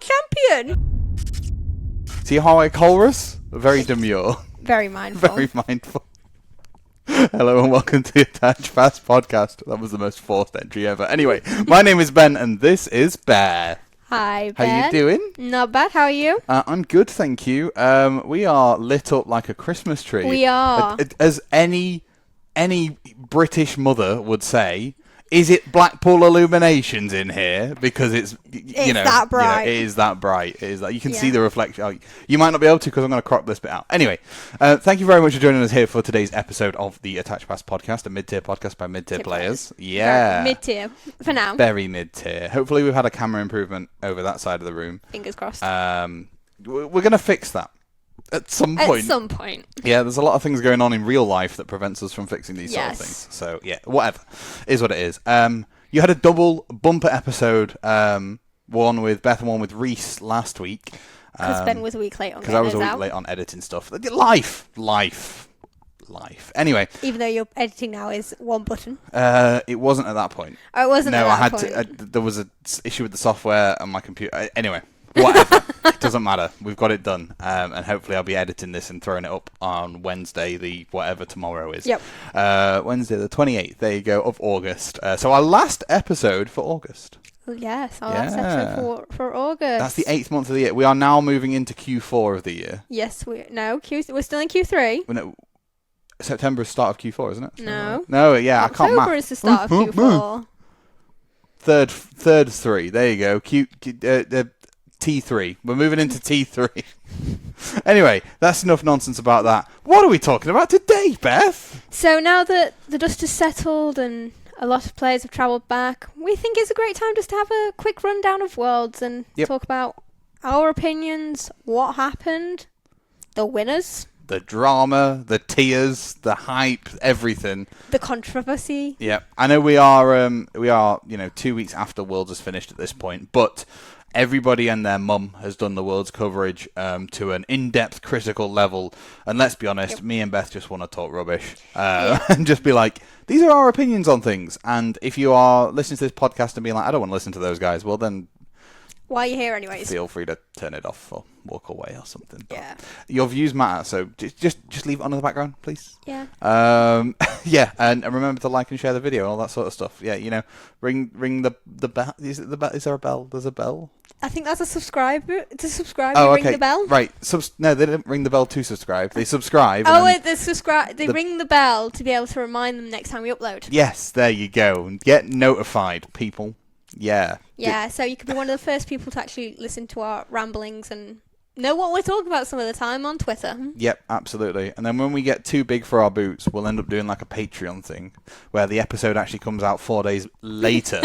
world champion. See how I call us? Very demure. Very mindful. Very mindful. Hello and welcome to the Attach Pass podcast. That was the most forced entry ever. Anyway, my name is Ben and this is Bear. Hi, Ben. How you doing? Not bad. How are you? I'm good, thank you. We are lit up like a Christmas tree. We are. As any British mother would say, is it Blackpool Illuminations in here? Because it's that bright. It is that bright. It is that. You can see the reflection. Oh, you might not be able to because I'm going to crop this bit out. Anyway, thank you very much for joining us here for today's episode of the Attach Pass podcast, a mid-tier podcast by mid-tier players. Yeah. Mid-tier for now. Very mid-tier. Hopefully we've had a camera improvement over that side of the room. Fingers crossed. We're going to fix that. At some point. Yeah, there's a lot of things going on in real life that prevents us from fixing these sort of things. So, yeah, whatever. Is what it is. You had a double bumper episode, one with Beth and one with Reese last week. Because Ben was a week late on Because I was a week late on editing stuff. Life. Anyway. Even though your editing now is one button. It wasn't at that point. Oh, it wasn't at that point? No, there was an issue with the software on my computer. Anyway. Whatever. It doesn't matter. We've got it done. And hopefully I'll be editing this and throwing it up on Wednesday, the whatever tomorrow is. Yep. Wednesday the 28th, there you go, of August. So our last episode for August. Yes, our last episode for August. That's the 8th month of the year. We are now moving into Q4 of the year. Yes, we're still in Q3. No, September is the start of Q4, isn't it? No. No, yeah, October I can't math. October is the start of Q4. Third 3. There you go. T3. We're moving into T3. Anyway, that's enough nonsense about that. What are we talking about today, Beth? So now that the dust has settled and a lot of players have travelled back, we think it's a great time just to have a quick rundown of Worlds and talk about our opinions, what happened, the winners, the drama, the tears, the hype, everything. The controversy. Yeah, I know we are 2 weeks after Worlds has finished at this point, but everybody and their mum has done the World's coverage to an in-depth, critical level. And let's be honest, me and Beth just want to talk rubbish and just be like, these are our opinions on things. And if you are listening to this podcast and being like, I don't want to listen to those guys, well then, why are you here anyways? Feel free to turn it off or walk away or something. Yeah. Your views matter, so just leave it on in the background, please. Yeah. Yeah, and remember to like and share the video and all that sort of stuff. Yeah, ring the bell. Is there a bell? There's a bell. I think that's a subscriber. To subscribe, you ring the bell. Right. No, they didn't ring the bell to subscribe. They subscribe. They ring the bell to be able to remind them next time we upload. Yes, there you go. Get notified, people. Yeah. Yeah, so you could be one of the first people to actually listen to our ramblings and know what we're talking about some of the time on Twitter. Yep, absolutely. And then when we get too big for our boots, we'll end up doing like a Patreon thing where the episode actually comes out 4 days later,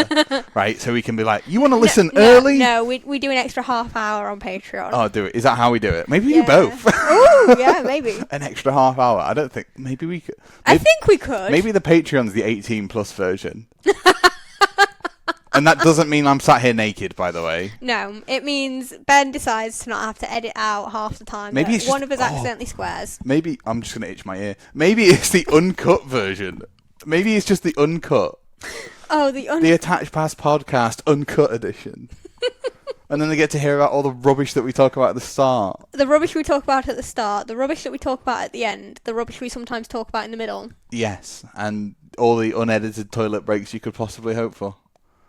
right? So we can be like, you want to listen early? No, we do an extra half hour on Patreon. Oh, do it. Is that how we do it? Maybe we do both. Oh, yeah, maybe. An extra half hour. I don't think. Maybe we could. I think we could. Maybe the Patreon's the 18 plus version. And that doesn't mean I'm sat here naked, by the way. No, it means Ben decides to not have to edit out half the time. Maybe it's one of us accidentally squares. Maybe I'm just going to itch my ear. Maybe it's the uncut version. Maybe it's just the uncut. Oh, the Attach Pass podcast uncut edition. And then they get to hear about all the rubbish that we talk about at the start. The rubbish we talk about at the start, the rubbish that we talk about at the end, the rubbish we sometimes talk about in the middle. Yes, and all the unedited toilet breaks you could possibly hope for.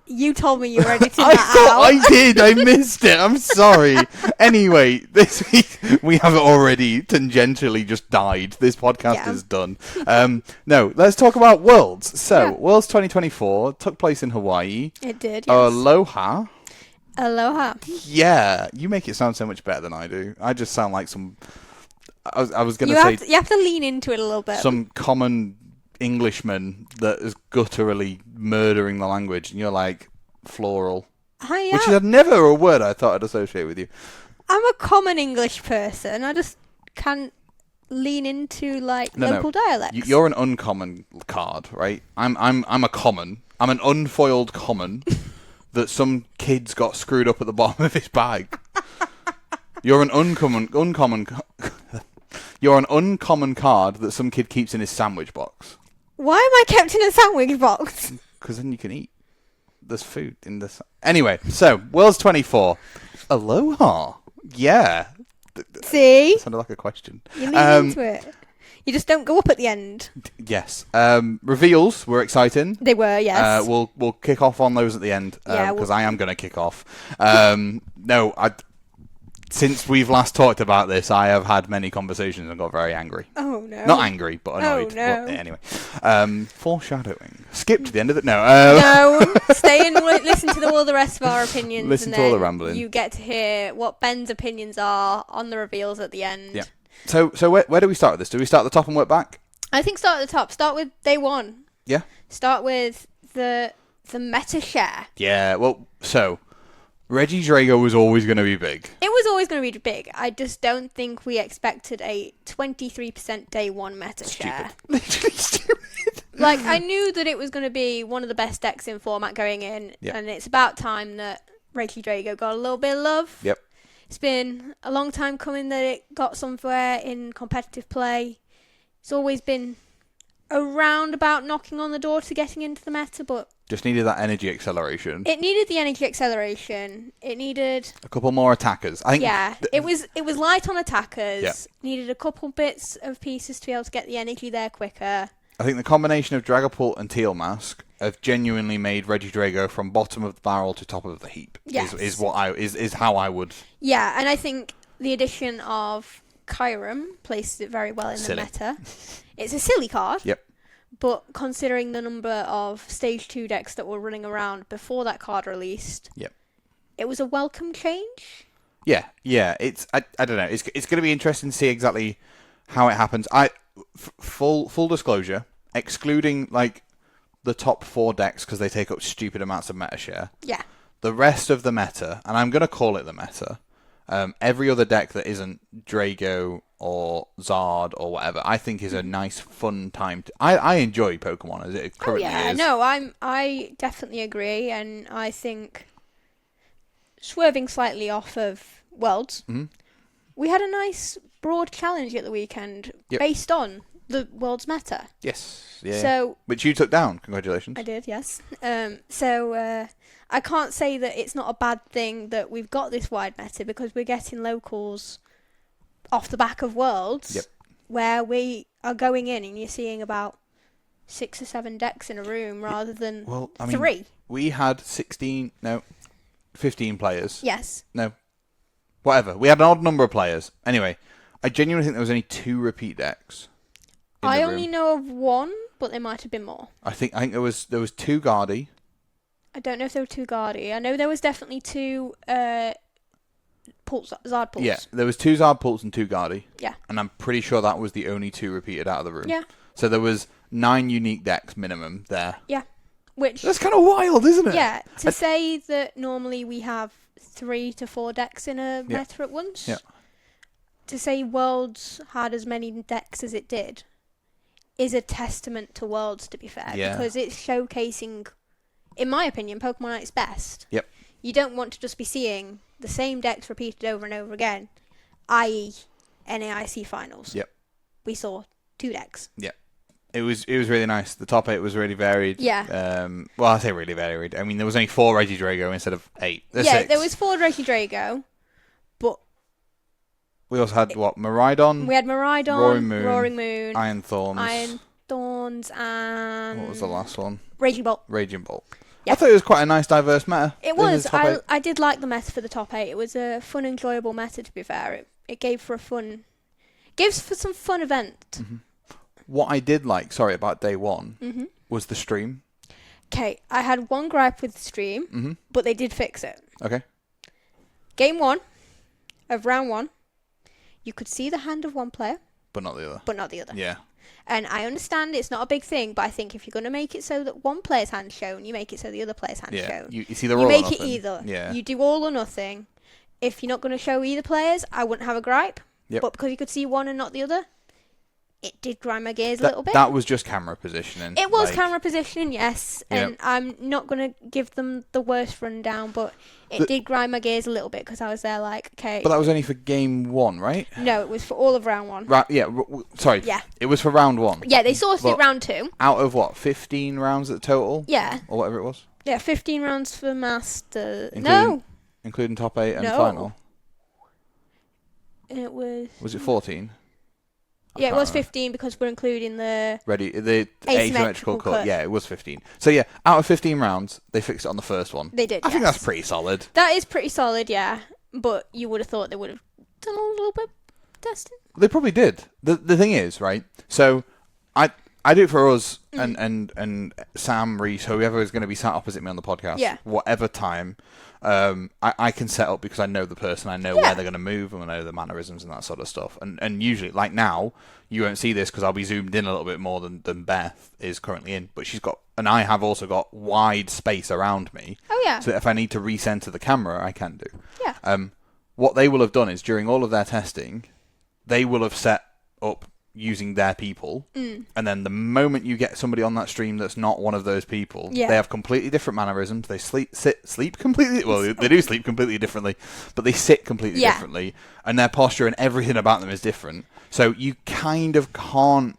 You told me you were editing that out. I did. I missed it. I'm sorry. Anyway, this week we have already tangentially just died. This podcast is done. No, let's talk about Worlds. So, Worlds 2024 took place in Hawaii. It did, yes. Aloha. Aloha. Yeah, you make it sound so much better than I do. I just sound like some... I was going to say... You have to lean into it a little bit. Some common Englishman that is gutturally murdering the language, and you're like, floral. Which is never a word I thought I'd associate with you. I'm a common English person. I just can't lean into local dialects. You're an uncommon card, right? I'm a common. I'm an unfoiled common that some kid's got screwed up at the bottom of his bag. You're an uncommon You're an uncommon card that some kid keeps in his sandwich box. Why am I kept in a sandwich box? Because then you can eat. There's food in this. Anyway, so Worlds 24. Aloha. Yeah. See? Sounded like a question. You lean into it. You just don't go up at the end. Yes. Reveals were exciting. They were, yes. We'll kick off on those at the end because I am going to kick off. Since we've last talked about this, I have had many conversations and got very angry. Oh, no. Not angry, but annoyed. Oh, no. But anyway. Foreshadowing. Skip to the end of it. No. No. Stay and listen to all the rest of our opinions. Listen and to all then the rambling. You get to hear what Ben's opinions are on the reveals at the end. Yeah. So where do we start with this? Do we start at the top and work back? I think start at the top. Start with day one. Yeah. Start with the meta share. Yeah. Well, so Regidrago was always going to be big. It was always going to be big. I just don't think we expected a 23% day one meta share. Literally stupid. Like, I knew that it was going to be one of the best decks in format going in, and it's about time that Regidrago got a little bit of love. Yep. It's been a long time coming that it got somewhere in competitive play. It's always been around about knocking on the door to getting into the meta, but just needed that energy acceleration. It needed the energy acceleration. It needed a couple more attackers. I think. Yeah, it was light on attackers. Yeah. Needed a couple bits of pieces to be able to get the energy there quicker. I think the combination of Dragapult and Teal Mask have genuinely made Regidrago from bottom of the barrel to top of the heap. Yes. is how I would. Yeah, and I think the addition of Kyurem places it very well in the meta. It's a silly card. Yep. But considering the number of Stage 2 decks that were running around before that card released, yep, it was a welcome change. Yeah. It's I don't know. It's going to be interesting to see exactly how it happens. Full disclosure, excluding like the top 4 decks because they take up stupid amounts of meta share. Yeah. The rest of the meta, and I'm going to call it the meta, every other deck that isn't Drago or Zard or whatever, I think is a nice, fun time. I enjoy Pokemon as it currently is. No, I definitely agree, and I think swerving slightly off of Worlds, we had a nice broad challenge at the weekend based on the Worlds meta. Yes, yeah. So, which you took down. Congratulations. I did, yes. I can't say that it's not a bad thing that we've got this wide meta because we're getting locals off the back of Worlds, where we are going in and you're seeing about 6 or 7 decks in a room rather than 3. We had 15 players. Yes. No, whatever. We had an odd number of players. Anyway, I genuinely think there was only 2 repeat decks. I only know of 1, but there might have been more. I think there was 2 Guardi. I don't know if there were 2 Guardi. I know there was definitely 2 Zard Pulse. Yeah, there was 2 Zard Pulse and 2 Guardi. Yeah. And I'm pretty sure that was the only 2 repeated out of the room. Yeah. So there was 9 unique decks minimum there. Yeah. Which that's kind of wild, isn't it? Yeah. To say that normally we have 3 to 4 decks in a meta at once. Yeah. To say Worlds had as many decks as it did is a testament to Worlds, to be fair. Yeah. Because it's showcasing, in my opinion, Pokemon at its best. Yep. You don't want to just be seeing the same decks repeated over and over again, i.e. NAIC finals. Yep. We saw 2 decks. Yep. It was really nice. The top 8 was really varied. Yeah. Well, I say really varied. I mean, there was only 4 Regidrago instead of 8. There's 6. There was 4 Regidrago, but we also had Miraidon? We had Miraidon, Roaring Moon, Iron Thorns, and what was the last one? Raging Bolt. Yeah. I thought it was quite a nice, diverse meta. It was. I did like the meta for the top 8. It was a fun, enjoyable meta, to be fair. It gave for some fun event. Mm-hmm. What I did like, about day 1, was the stream. Okay, I had one gripe with the stream, but they did fix it. Okay. Game 1 of round 1, you could see the hand of one player. But not the other. Yeah. And I understand it's not a big thing, but I think if you're going to make it so that one player's hand's shown, you make it so the other player's hand's shown. You see the roll. You make it either. Yeah. You do all or nothing. If you're not going to show either players, I wouldn't have a gripe. Yep. But because you could see one and not the other, it did grind my gears a little bit. That was just camera positioning. It was camera positioning, yes. And I'm not going to give them the worst rundown, but it did grind my gears a little bit because I was there like, okay. But that was only for game 1, right? No, it was for all of round 1. Sorry. Yeah. It was for round 1. Yeah, they sourced it round 2. Out of 15 rounds at total? Yeah. Or whatever it was? Yeah, 15 rounds for Master. Including including top 8 and No. final? It was... Was it 14? Yeah, it was 15 because we're including the asymmetrical cut. Yeah, it was 15. So yeah, out of 15 rounds, they fixed it on the first one. They did, I think that's pretty solid. That is pretty solid, yeah. But you would have thought they would have done a little bit of testing. They probably did. The thing is, right, so I do it for us and Sam, Reese, whoever is going to be sat opposite me on the podcast, whatever time, I can set up because I know the person, I know where they're going to move, and I know the mannerisms and that sort of stuff. And usually, like now, you won't see this because I'll be zoomed in a little bit more than Beth is currently in. But she's got, and I have also got wide space around me. Oh, yeah. So if I need to recenter the camera, I can do. Yeah. What they will have done is during all of their testing, they will have set up using their people, and then the moment you get somebody on that stream that's not one of those people, they have completely different mannerisms. They sleep completely. Well, they do sleep completely differently, but they sit completely differently, and their posture and everything about them is different. So you kind of can't,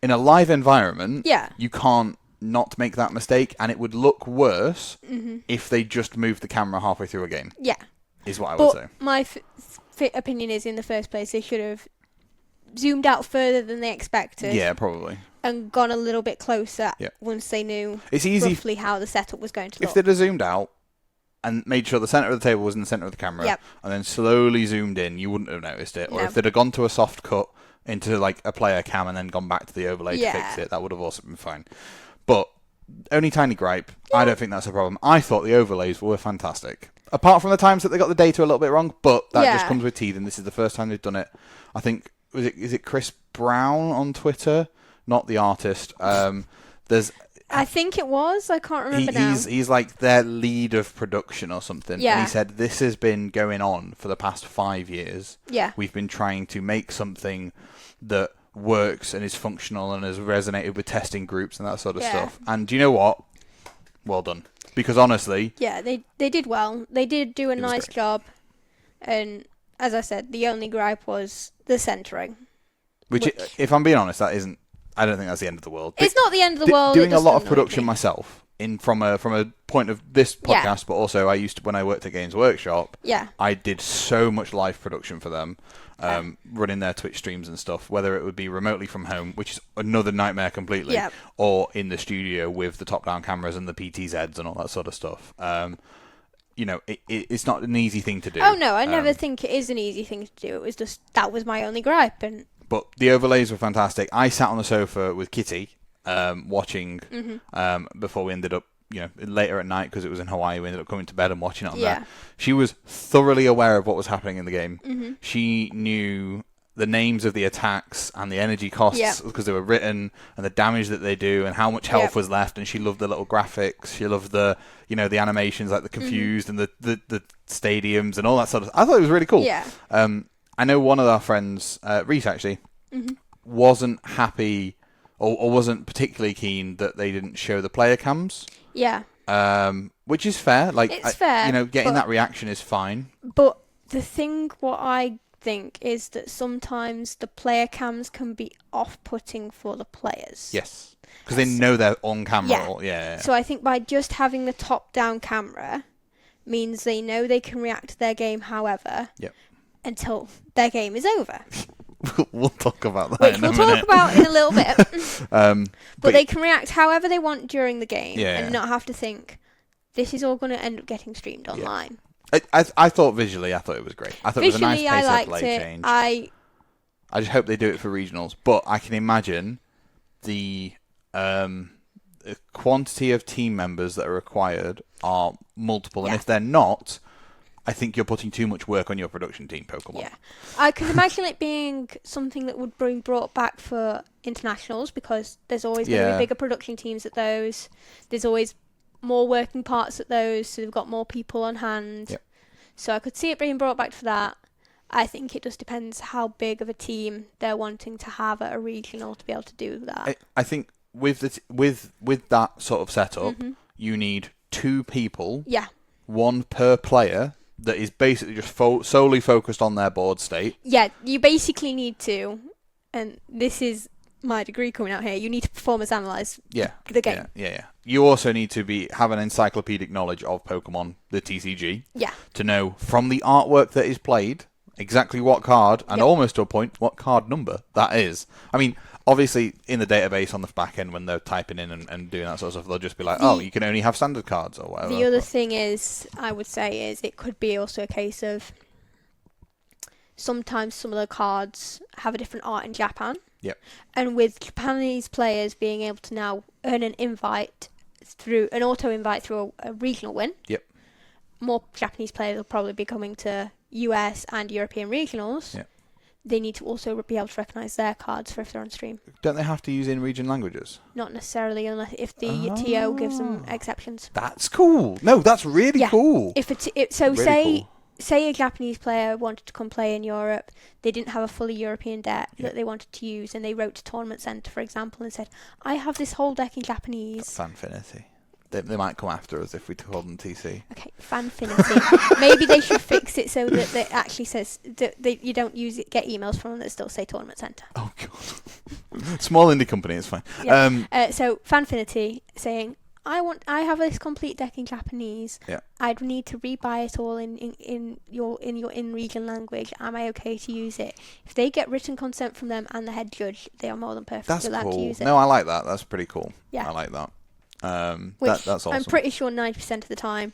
in a live environment, you can't not make that mistake, and it would look worse if they just moved the camera halfway through a game. Yeah, is what I would say. My opinion is, in the first place, they should have zoomed out further than they expected. Yeah, probably. And gone a little bit closer once they knew roughly how the setup was going to look. If they'd have zoomed out and made sure the centre of the table was in the centre of the camera, and then slowly zoomed in, you wouldn't have noticed it. Or if they'd have gone to a soft cut into like a player cam and then gone back to the overlay to fix it, that would have also been fine. But only tiny gripe. I don't think that's a problem. I thought the overlays were fantastic. Apart from the times that they got the data a little bit wrong, but that just comes with teething. This is the first time they've done it. I think... Is it Chris Brown on Twitter? Not the artist. I think it was. I can't remember now. He's like their lead of production or something. Yeah. And he said this has been going on for the past 5 years. Yeah. We've been trying to make something that works and is functional and has resonated with testing groups and that sort of stuff. And do you know what? Well done. Because honestly... Yeah, they did well. They did do a nice job. And... as I said, the only gripe was the centering. Which, if I'm being honest, I don't think that's the end of the world. It's not the end of the world. Doing a lot of production myself, from a point of this podcast, but also when I worked at Games Workshop, I did so much live production for them, running their Twitch streams and stuff, whether it would be remotely from home, which is another nightmare completely, or in the studio with the top-down cameras and the PTZs and all that sort of stuff. You know, it's not an easy thing to do. Oh, no, I never think it is an easy thing to do. It was just, that was my only gripe. But the overlays were fantastic. I sat on the sofa with Kitty, watching, before we ended up, later at night, because it was in Hawaii, we ended up coming to bed and watching it on there. She was thoroughly aware of what was happening in the game. She knew the names of the attacks and the energy costs because they were written, and the damage that they do and how much health was left, and she loved the little graphics. She loved the the animations, like the confused and the stadiums and all that sort of stuff. I thought it was really cool. I know one of our friends, Reese actually, wasn't happy or wasn't particularly keen that they didn't show the player cams. Which is fair. Like, it's fair. Getting that reaction is fine. But the thing what I think is that sometimes the player cams can be off-putting for the players. Yes, because they know they're on camera. Yeah. So I think by just having the top-down camera means they know they can react to their game however until their game is over. We'll talk about that Which we'll talk about in a little bit. But they can react however they want during the game and not have to think, this is all going to end up getting streamed online. I thought visually, I thought it was great. I thought visually, it was a nice pace of play change. I just hope they do it for regionals. But I can imagine the quantity of team members that are required are multiple. And if they're not, I think you're putting too much work on your production team, Pokemon. Yeah. I could imagine it being something that would be brought back for internationals, because there's always going to be bigger production teams at those. There's always more working parts at those, so they've got more people on hand. So I could see it being brought back for that. I think it just depends how big of a team they're wanting to have at a regional to be able to do that. I think with that sort of setup, you need 2 people, one per player, that is basically just solely focused on their board state. Yeah, you basically need to, and this is my degree coming out here, you need to performance analyse the game. Yeah. you also need to have an encyclopedic knowledge of Pokemon, the TCG, to know from the artwork that is played exactly what card, and almost to a point, what card number that is. I mean, obviously, in the database on the back end, when they're typing in and doing that sort of stuff, they'll just be like, you can only have standard cards or whatever. The other thing is, I would say, is it could be also a case of sometimes some of the cards have a different art in Japan. Yep. And with Japanese players being able to now earn an auto-invite through a regional win. Yep. More Japanese players will probably be coming to US and European regionals. Yep. They need to also be able to recognise their cards for if they're on stream. Don't they have to use in-region languages? Not necessarily, unless if the TO gives them exceptions. That's cool. No, that's really cool. Say a Japanese player wanted to come play in Europe, they didn't have a fully European deck that they wanted to use, and they wrote to Tournament Centre, for example, and said, I have this whole deck in Japanese. Fanfinity. They might come after us if we call them TC. Okay, Fanfinity. Maybe they should fix it so that it actually says that you don't get emails from them that still say Tournament Centre. Oh, God. Small indie company, it's fine. Yeah. So Fanfinity saying, I have this complete deck in Japanese. Yeah. I'd need to rebuy it all in your in-region language. Am I okay to use it? If they get written consent from them and the head judge, they are more than perfectly allowed to use it. No, I like that. That's pretty cool. Yeah. I like that. Which that's awesome. I'm pretty sure 90% of the time,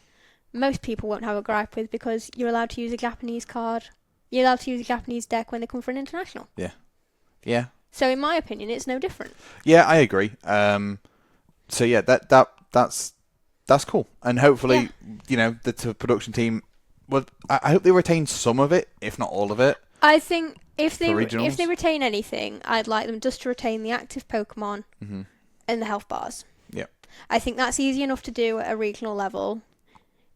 most people won't have a gripe with, because you're allowed to use a Japanese card. You're allowed to use a Japanese deck when they come for an international. Yeah. Yeah. So in my opinion, it's no different. Yeah, I agree. So yeah, that's cool, and hopefully, the production team. Well, I hope they retain some of it, if not all of it. I think if they retain anything, I'd like them just to retain the active Pokemon and the health bars. Yeah, I think that's easy enough to do at a regional level,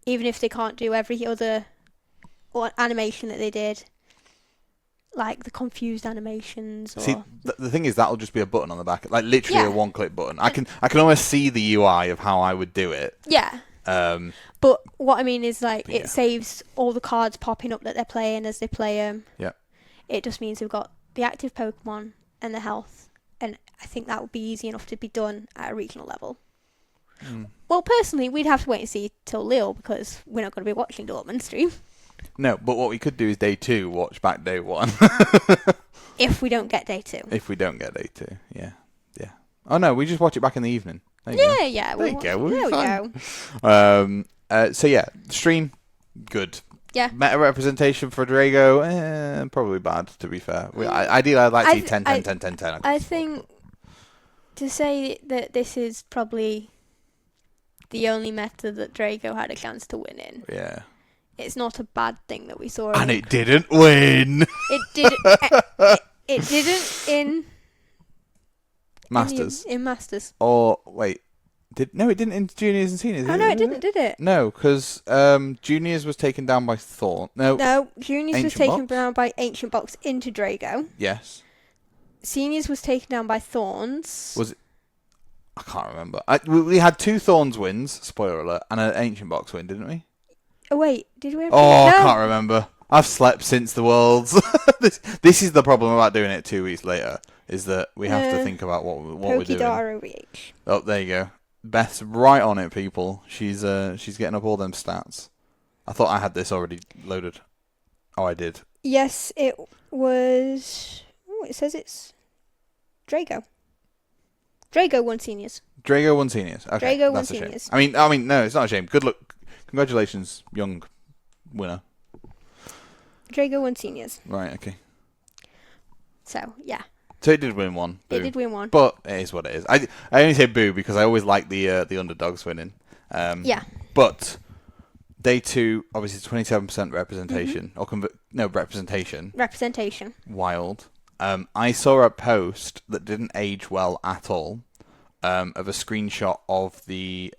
even if they can't do every other animation that they did. Like the confused animations. Or... See, the thing is, that'll just be a button on the back, like literally a one-click button. I can almost see the UI of how I would do it. Yeah. But what I mean is, like, it saves all the cards popping up that they're playing as they play them. Yeah. It just means we've got the active Pokemon and the health, and I think that would be easy enough to be done at a regional level. Well, personally, we'd have to wait and see till Lille, because we're not going to be watching Dortmund stream. No, but what we could do is day 2, watch back day 1. If we don't get day 2. If we don't get day 2, yeah. Oh no, we just watch it back in the evening. There you go. There you go. There we go. So yeah, stream, good. Yeah. Meta representation for Drago, probably bad, to be fair. Ideally, I'd like to see 10, 10, 10, 10, 10. I think to say that this is probably the only meta that Drago had a chance to win in. Yeah. It's not a bad thing that we saw. And it didn't win. It didn't. It didn't in Masters. In Masters. Or wait, it didn't in Juniors and Seniors. Oh no, it didn't, did it? No, because Juniors was taken down by Thorn. No, Juniors was taken down by Ancient Box into Drago. Yes. Seniors was taken down by Thorns. Was it? I can't remember. We had 2 Thorns wins. Spoiler alert, and an Ancient Box win, didn't we? Oh wait, did we? I can't remember. I've slept since the Worlds. This is the problem about doing it 2 weeks later, is that we have to think about what we're doing. OVH. Oh, there you go. Beth's right on it, people. She's getting up all them stats. I thought I had this already loaded. Oh, I did. Yes, it was. Oh, it says it's Drago. Drago won Seniors. Drago won Seniors. Okay, Drago won that's a shame. Seniors. I mean, no, it's not a shame. Good luck. Congratulations, young winner. Drago won Seniors. Right, okay. So, yeah. So it did win one. Boo. It did win one. But it is what it is. I only say boo because I always like the underdogs winning. Yeah. But day 2, obviously 27% representation. Representation. Representation. Wild. I saw a post that didn't age well at all of a screenshot of the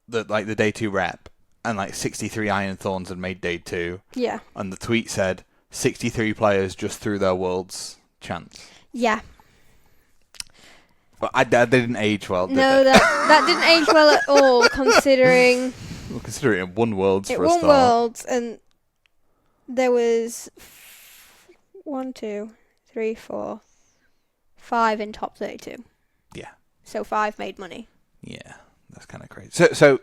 day 2 rep, and 63 Iron Thorns had made day 2. Yeah. And the tweet said 63 players just threw their Worlds chance. Yeah. But that didn't age well, did No, it? that didn't age well at all, considering... Well, considering it won Worlds for a It start. won Worlds, and there was 1, 2, 3, 4, 5 in top 32. Yeah. So 5 made money. Yeah, that's kind of crazy. So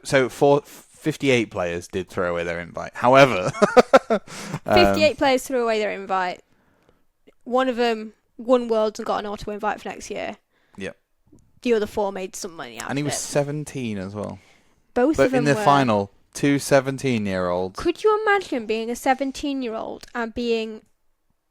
58 players did throw away their invite. However, 58 players threw away their invite. One of them won Worlds and got an auto invite for next year. Yep. The other 4 made some money out of it. And he was 17 as well. Both of them But in the were. final, 2 17-year-olds. Could you imagine being a 17-year-old and being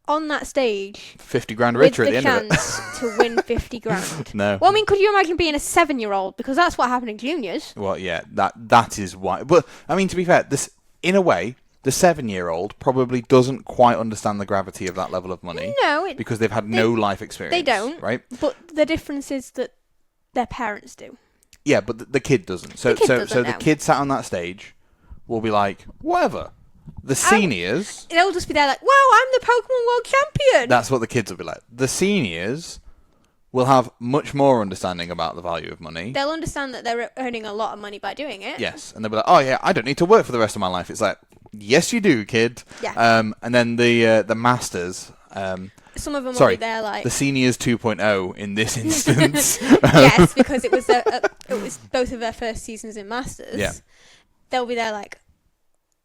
on that stage 50 grand richer at the end of it. with the chance to win 50 grand? No. Well, I mean, could you imagine being a 7-year-old? Because that's what happened in juniors. Well, yeah, that is why. But, I mean, to be fair, this in a way, the 7-year-old probably doesn't quite understand the gravity of that level of money. No. Because they've had no life experience. They don't. Right? But the difference is that their parents do. Yeah, but the kid doesn't. So the kid sat on that stage will be like, whatever. The seniors... They'll just be there like, wow, I'm the Pokemon World Champion! That's what the kids will be like. The seniors will have much more understanding about the value of money. They'll understand that they're earning a lot of money by doing it. Yes, and they'll be like, oh yeah, I don't need to work for the rest of my life. It's like, yes you do, kid. Yeah. And then the masters... some of them will be there like... the seniors 2.0 in this instance. Yes, because it was both of their first seasons in Masters. Yeah. They'll be there like,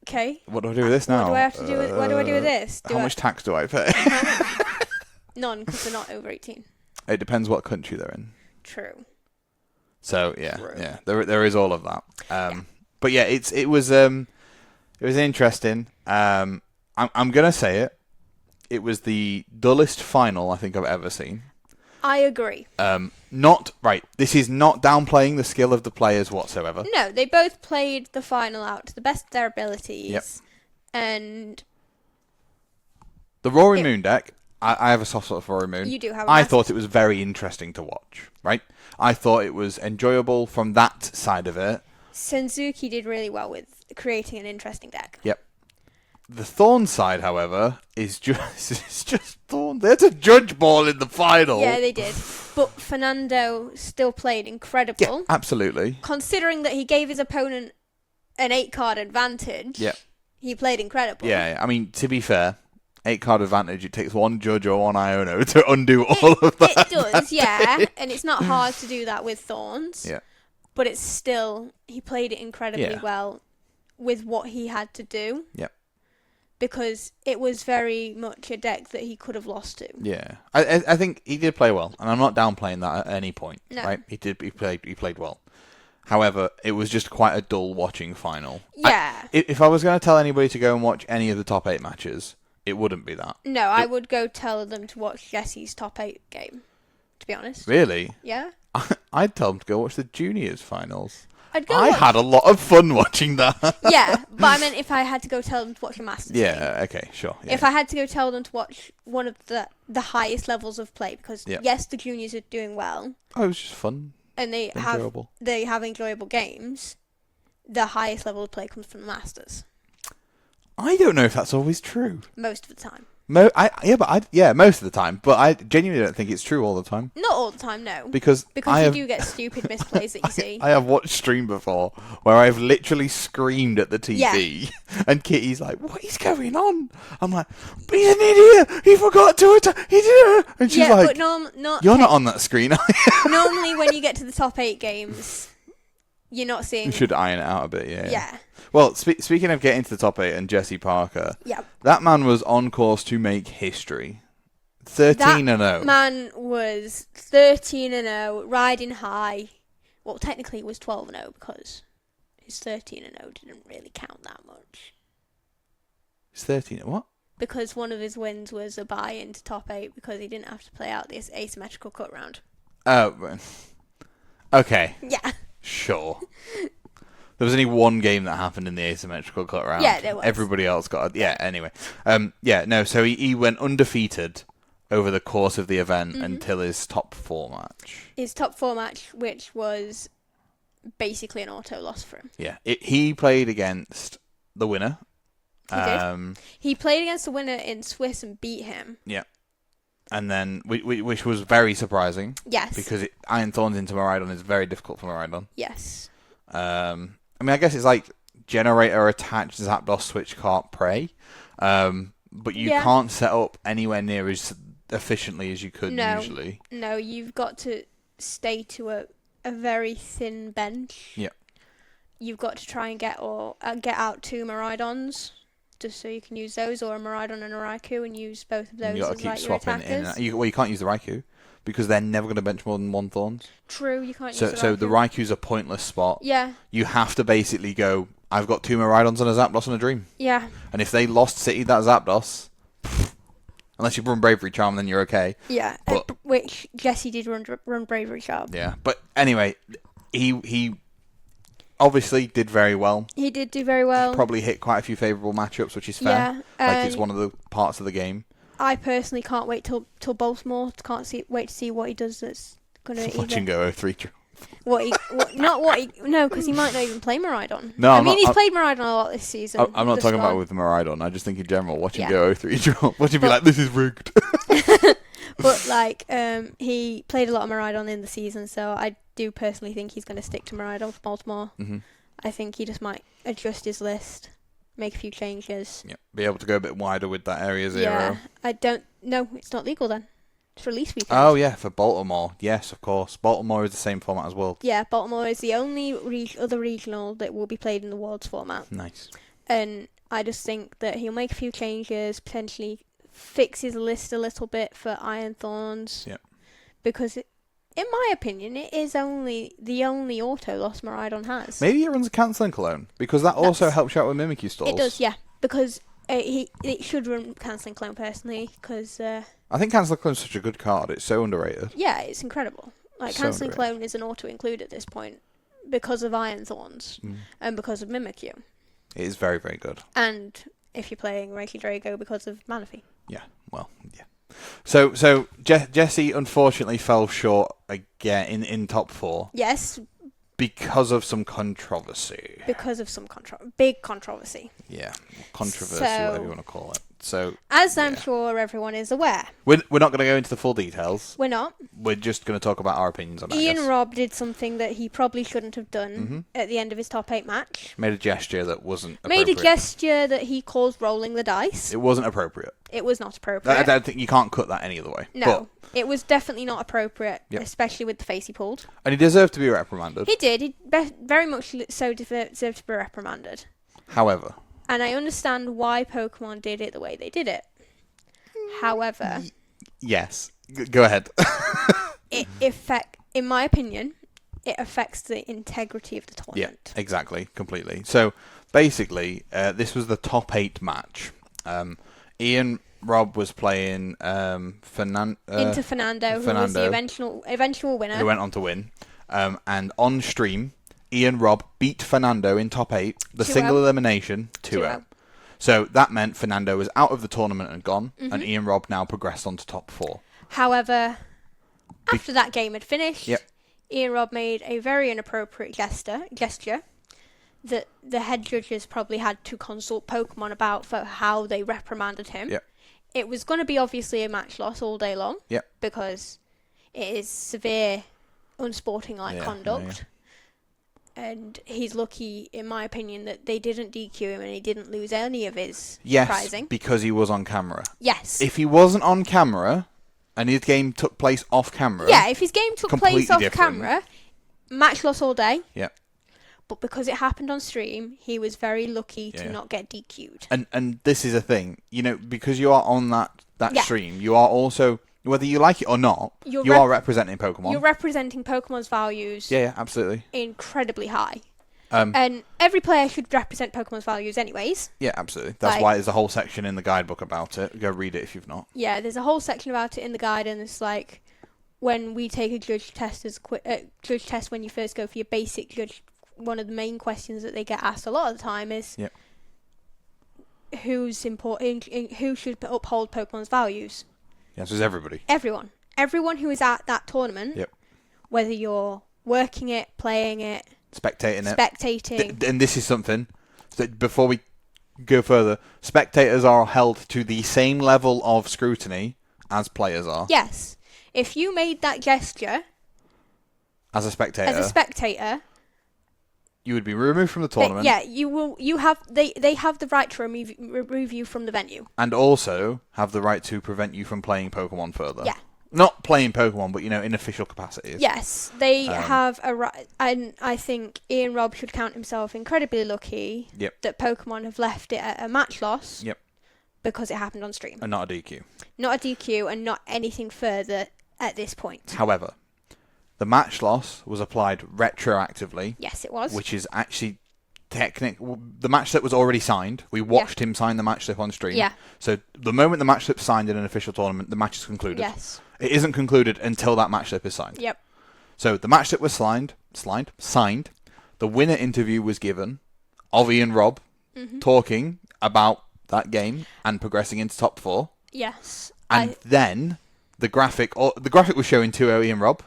okay. What do I do with this now? What do I have to do with? What do I do with this? How much tax do I pay? None, because they're not over 18. It depends what country they're in. True. So yeah, True. yeah, there is all of that. But yeah, it was interesting. I'm gonna say it. It was the dullest final I think I've ever seen. I agree. This is not downplaying the skill of the players whatsoever. No, they both played the final out to the best of their abilities. Yep. And the Roaring Moon deck, I have a soft spot for Roaring Moon. You do have. I thought it was very interesting to watch. Right, I thought it was enjoyable from that side of it. Senzuki did really well with creating an interesting deck. Yep. The Thorn side, however, is just Thorn. They had a judge ball in the final. Yeah, they did. But Fernando still played incredible. Yeah, absolutely. Considering that he gave his opponent an 8-card advantage, he played incredible. Yeah, I mean, to be fair, 8-card advantage, it takes one judge or one Iono to undo all of that. It does, yeah. And it's not hard to do that with Thorns. Yeah. But it's still, he played it incredibly well with what he had to do. Yep. Because it was very much a deck that he could have lost to. Yeah, I think he did play well, and I'm not downplaying that at any point. No. Right, he played well. However, it was just quite a dull watching final. Yeah. If I was going to tell anybody to go and watch any of the top 8 matches, it wouldn't be that. No, I would go tell them to watch Jesse's top 8 game. To be honest. Really? Yeah. I'd tell them to go watch the juniors finals. I had a lot of fun watching that. Yeah, but I meant if I had to go tell them to watch a Masters game. Okay, sure. Yeah. If I had to go tell them to watch one of the highest levels of play, because yes, the juniors are doing well. Oh, it was just fun. And they have enjoyable games. The highest level of play comes from the Masters. I don't know if that's always true. Most of the time. Most of the time. But I genuinely don't think it's true all the time. Not all the time, no. Because you do get stupid misplays that you see. I have watched stream before where I've literally screamed at the TV, and Kitty's like, "What is going on?" I'm like, "But he's an idiot. He forgot to attack. He did it." And she's like, but "You're not on that screen." Normally, when you get to the top 8 games, you're not seeing. You should iron it out a bit, yeah. Yeah. Well, speaking of getting to the top 8 and Jesse Parker, that man was on course to make history. 13-0. That man was 13-0, riding high. Well, technically it was 12-0 because his 13-0 didn't really count that much. It's 13. What? Because one of his wins was a bye into top 8 because he didn't have to play out this asymmetrical cut round. Oh, okay. Yeah. Sure. There was only one game that happened in the asymmetrical cut round. Yeah, there was. Everybody else got... anyway. So he went undefeated over the course of the event until his top 4 match. His top 4 match, which was basically an auto loss for him. Yeah. He played against the winner. He did. He played against the winner in Swiss and beat him. Yeah. And then, which was very surprising. Yes. Because Iron Thorns into Miraidon is very difficult for Miraidon. Yes. I mean, I guess it's like generator attach Zapdos switch cart prey, but you can't set up anywhere near as efficiently as you could usually. No, you've got to stay to a very thin bench. Yeah. You've got to try and get out 2 Miraidons, just so you can use those, or a Miraidon and a Raikou, and use both of those You got to as keep like your swapping attackers. in. You can't use the Raikou because they're never going to bench more than 1 Thorns. True, you can't use the Raikou. So the Raikou's a pointless spot. Yeah. You have to basically go, I've got 2 Miraidons and a Zapdos and a Dream. Yeah. And if they lost City that Zapdos, unless you run Bravery Charm, then you're okay. Yeah, which Jesse did run Bravery Charm. Yeah, but anyway, he obviously did very well. He did do very well. He probably hit quite a few favourable matchups, which is fair. Yeah, like it's one of the parts of the game. I personally can't wait till Baltimore. Wait to see what he does. That's gonna watch him go 0-3 draw. No, because he might not even play Miraidon. No, I mean, he's played Miraidon a lot this season. I'm not talking about with Miraidon. I just think in general, watch him go 0-3 draw. Watch him be like, this is rigged. But like, he played a lot of Miraidon in the season, so I do personally think he's going to stick to Miraidon for Baltimore. Mm-hmm. I think he just might adjust his list, make a few changes. Yeah, be able to go a bit wider with that area 0. Yeah, I don't. No, it's not legal then. It's release weekend. Oh yeah, for Baltimore. Yes, of course. Baltimore is the same format as Worlds. Yeah, Baltimore is the only other regional that will be played in the Worlds format. Nice. And I just think that he'll make a few changes, potentially fix his list a little bit for Iron Thorns. Yep. Because in my opinion, it is the only auto loss Miraidon has. Maybe he runs a cancelling clone because that also helps you out with Mimikyu stalls. It does, yeah. Because it should run cancelling clone personally. Because I think cancelling clone is such a good card. It's so underrated. yeah, it's incredible. Like So cancelling underrated. clone is an auto include at this point because of Iron Thorns and because of Mimikyu. It is very, very good. And if you're playing Reiki Drago because of Manaphy. Yeah, well, yeah. So Jesse unfortunately fell short again in top 4. Yes. Because of some controversy. Because of some big controversy. Yeah, controversy, whatever you want to call it. So, as I'm sure everyone is aware. We're not going to go into the full details. We're not. We're just going to talk about our opinions on it. Ian Robb did something that he probably shouldn't have done at the end of his top 8 match. Made a gesture that wasn't appropriate. Made a gesture that he calls rolling the dice. It wasn't appropriate. It was not appropriate. I don't think you can't cut that any other way. No, it was definitely not appropriate, Yep. especially with the face he pulled. And he deserved to be reprimanded. He did. He very much so deserved to be reprimanded. However. And I understand why Pokemon did it the way they did it. However. Yes. Go ahead. In my opinion, it affects the integrity of the tournament. Yeah, exactly. Completely. So, basically, this was the top 8 match. Ian Robb was playing Fernando, who was the eventual winner. Who went on to win. And on stream, Ian Robb beat Fernando in top 8, the 2-0. single elimination, 2-0. So that meant Fernando was out of the tournament and gone, and Ian Robb now progressed on to top 4. However, after that game had finished, Ian Robb made a very inappropriate gesture that the head judges probably had to consult Pokemon about for how they reprimanded him. Yep. It was going to be obviously a match loss all day long because it is severe unsporting-like conduct. And he's lucky, in my opinion, that they didn't DQ him and he didn't lose any of his prizing. Because he was on camera. Yes. If he wasn't on camera and his game took place off camera... Yeah, if his game took place off camera, match loss all day. Yeah. But because it happened on stream, he was very lucky to not get DQ'd. And this is a thing, because you are on that stream, you are also... Whether you like it or not, you are representing Pokemon. You're representing Pokemon's values. Yeah, absolutely. Incredibly high. And every player should represent Pokemon's values anyways. Yeah, absolutely. That's why there's a whole section in the guidebook about it. Go read it if you've not. Yeah, there's a whole section about it in the guide, and it's like when we take a judge test when you first go for your basic judge, one of the main questions that they get asked a lot of the time is who's important, who should uphold Pokemon's values. The answer is everybody. Everyone who is at that tournament, whether you're working it, playing it, spectating. And this is something that before we go further, spectators are held to the same level of scrutiny as players are. Yes. If you made that gesture as a spectator, you would be removed from the tournament. You will. You have. They have the right to remove you from the venue, and also have the right to prevent you from playing Pokemon further. Yeah. Not playing Pokemon, but, in official capacities. Yes, they have a right, and I think Ian Robb should count himself incredibly lucky that Pokemon have left it at a match loss. Yep. Because it happened on stream. And not a DQ. Not a DQ and not anything further at this point. However, the match loss was applied retroactively. Yes, it was. Which is actually the match slip was already signed. We watched him sign the match slip on stream. Yeah. So the moment the match slip's signed in an official tournament, the match is concluded. Yes. It isn't concluded until that match slip is signed. Yep. So the match slip was signed. The winner interview was given of Ian Robb talking about that game and progressing into top 4. Yes. And then the graphic was showing 2-0 Ian Robb.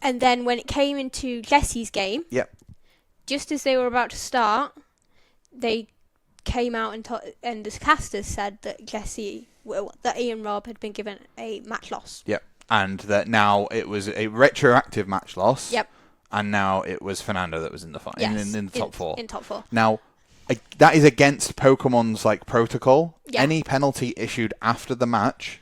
And then when it came into Jesse's game, just as they were about to start, they came out and the casters said that that Ian Robb had been given a match loss. Yep. And that now it was a retroactive match loss. Yep. And now it was Fernando that was in the fight in the top 4. In top 4. Now, that is against Pokemon's protocol. Yeah. Any penalty issued after the match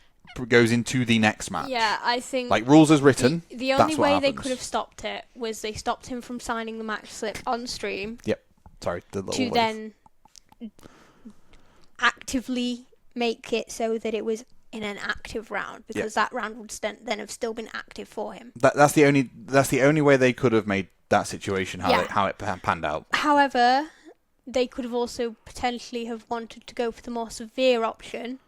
goes into the next match. Yeah, I think rules as written. The only way they could have stopped it was they stopped him from signing the match slip on stream. Yep. Sorry. Then actively make it so that it was in an active round, because that round would then have still been active for him. That's the only way they could have made that situation how it panned out. However, they could have also potentially have wanted to go for the more severe option,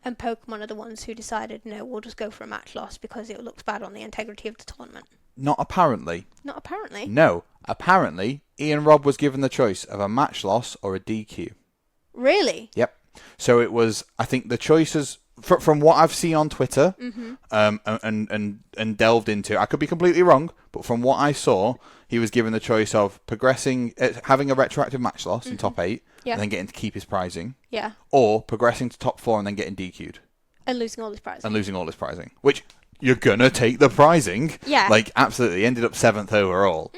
and Pokemon are the ones who decided, no, we'll just go for a match loss because it looks bad on the integrity of the tournament. Not apparently. Not apparently? No. Apparently, Ian Robb was given the choice of a match loss or a DQ. Really? Yep. So it was, I think the choices, from what I've seen on Twitter and delved into, I could be completely wrong, but from what I saw, he was given the choice of progressing, having a retroactive match loss in top 8, and then getting to keep his prizing. Yeah. Or progressing to top 4 and then getting DQ'd. And losing all his prizing. Which, you're going to take the prizing. Yeah. Absolutely. He ended up 7th overall.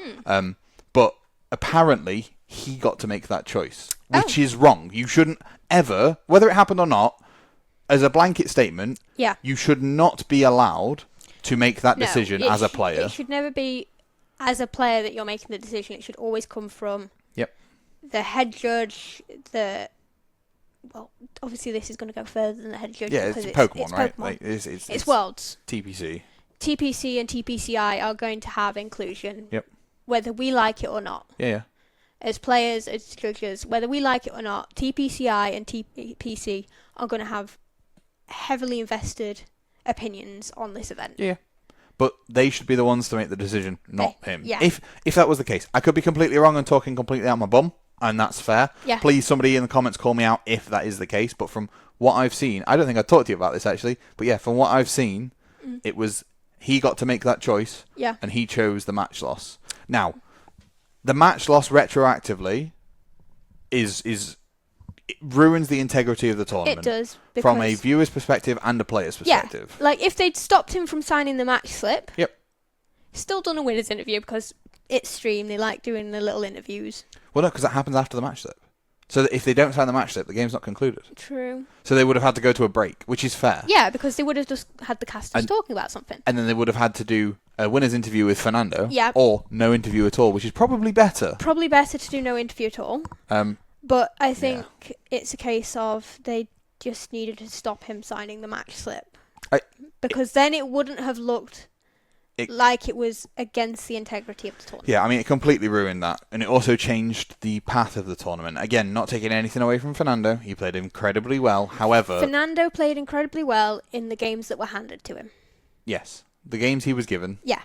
But apparently, he got to make that choice, which is wrong. You shouldn't ever, whether it happened or not, as a blanket statement, you should not be allowed to make that decision as a player. It should never be as a player that you're making the decision. It should always come from the head judge, well, obviously this is going to go further than the head judge. Yeah, because it's Pokemon, it's right? Pokemon. It's Worlds. TPC. TPC and TPCI are going to have inclusion, whether we like it or not. Yeah. As players, as judges, whether we like it or not, TPCI and TPC are going to have heavily invested opinions on this event. Yeah. But they should be the ones to make the decision, not him. Yeah. If that was the case, I could be completely wrong and talking completely out my bum, and that's fair. Yeah. Please, somebody in the comments call me out if that is the case. But from what I've seen, I don't think I talked to you about this actually, but yeah, from what I've seen, it was he got to make that choice, and he chose the match loss. Now, the match loss retroactively it ruins the integrity of the tournament. It does. From a viewer's perspective and a player's perspective. Yeah, if they'd stopped him from signing the match slip, Yep. Still done a winner's interview because it's stream. They like doing the little interviews. Well, no, because that happens after the match slip. So that if they don't sign the match slip, the game's not concluded. True. So they would have had to go to a break, which is fair. Yeah, because they would have just had the casters talking about something. And then they would have had to do a winner's interview with Fernando. Yeah. Or no interview at all, which is probably better. Probably better to do no interview at all. But I think it's a case of they just needed to stop him signing the match slip. Because then it wouldn't have looked like it was against the integrity of the tournament. Yeah, I mean, it completely ruined that. And it also changed the path of the tournament. Again, not taking anything away from Fernando. He played incredibly well. However... Fernando played incredibly well in the games that were handed to him. Yes. The games he was given. Yeah.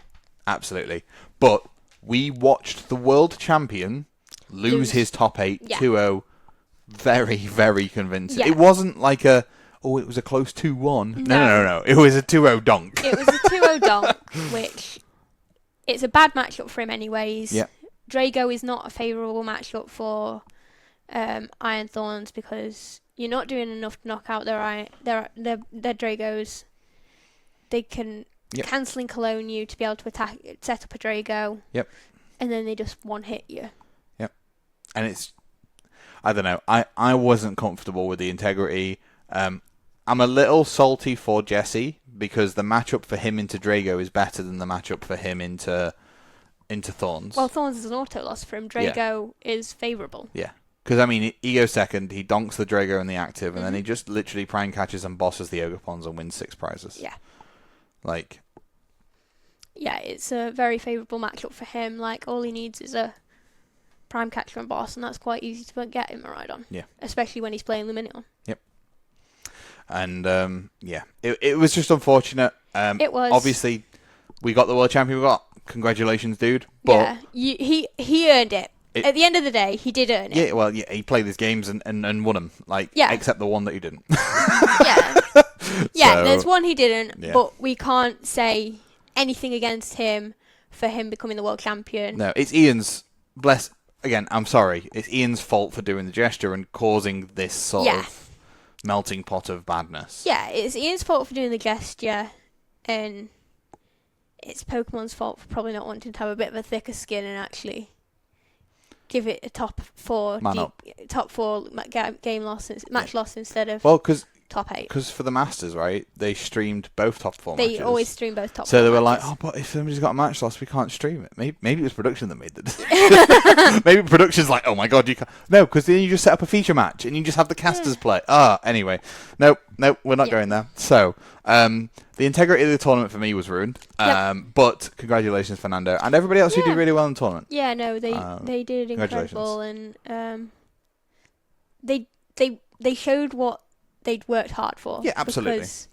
Absolutely. But we watched the world champion lose his top 8 2-0 very, very convincing. Yeah. It wasn't like it was a close 2-1. No. It was a 2-0 donk. It was a 2-0 donk, which it's a bad matchup for him anyways. Yeah. Drago is not a favourable matchup for Iron Thorns because you're not doing enough to knock out their Dragos. They can cancelling Cologne you to be able to set up a Drago. Yep. And then they just one-hit you. Yep. And it's... I don't know. I wasn't comfortable with the integrity. I'm a little salty for Jesse because the matchup for him into Drago is better than the matchup for him into Thorns. Well, Thorns is an auto loss for him. Drago is favourable. Yeah. Because, I mean, he goes second, he donks the Drago in the active, and then he just literally prime catches and bosses the Ogerpons and wins 6 prizes. Yeah. Like... Yeah, it's a very favourable matchup for him. Like, all he needs is a prime catcher and boss, and that's quite easy to get him a ride on. Yeah. Especially when he's playing Luminion. Yep. And, it was just unfortunate. It was. Obviously, we got the world champion we got. Congratulations, dude. But he earned it. At the end of the day, he did earn it. Yeah, well, he played his games and won them. Except the one that he didn't. Yeah, there's one he didn't, but we can't say anything against him for him becoming the world champion. No, it's Ian's, again, I'm sorry, it's Ian's fault for doing the gesture and causing this sort of melting pot of badness. Yeah, it's Ian's fault for doing the gesture, and it's Pokemon's fault for probably not wanting to have a bit of a thicker skin and actually give it a top 4 game loss, match loss instead of top 8. Because for the Masters, right, they streamed both top 4 matches. They always stream both top 4 So they were matches. like, but if somebody's got a match loss, we can't stream it. Maybe it was production that made the decision. Maybe production's like, oh my god, you can't. No, because then you just set up a feature match and you just have the casters play. Anyway. Nope, we're not going there. So, the integrity of the tournament for me was ruined. But congratulations, Fernando. And everybody else who did really well in the tournament. Yeah, no, they did incredible. And they showed what they'd worked hard for. Yeah, absolutely. Because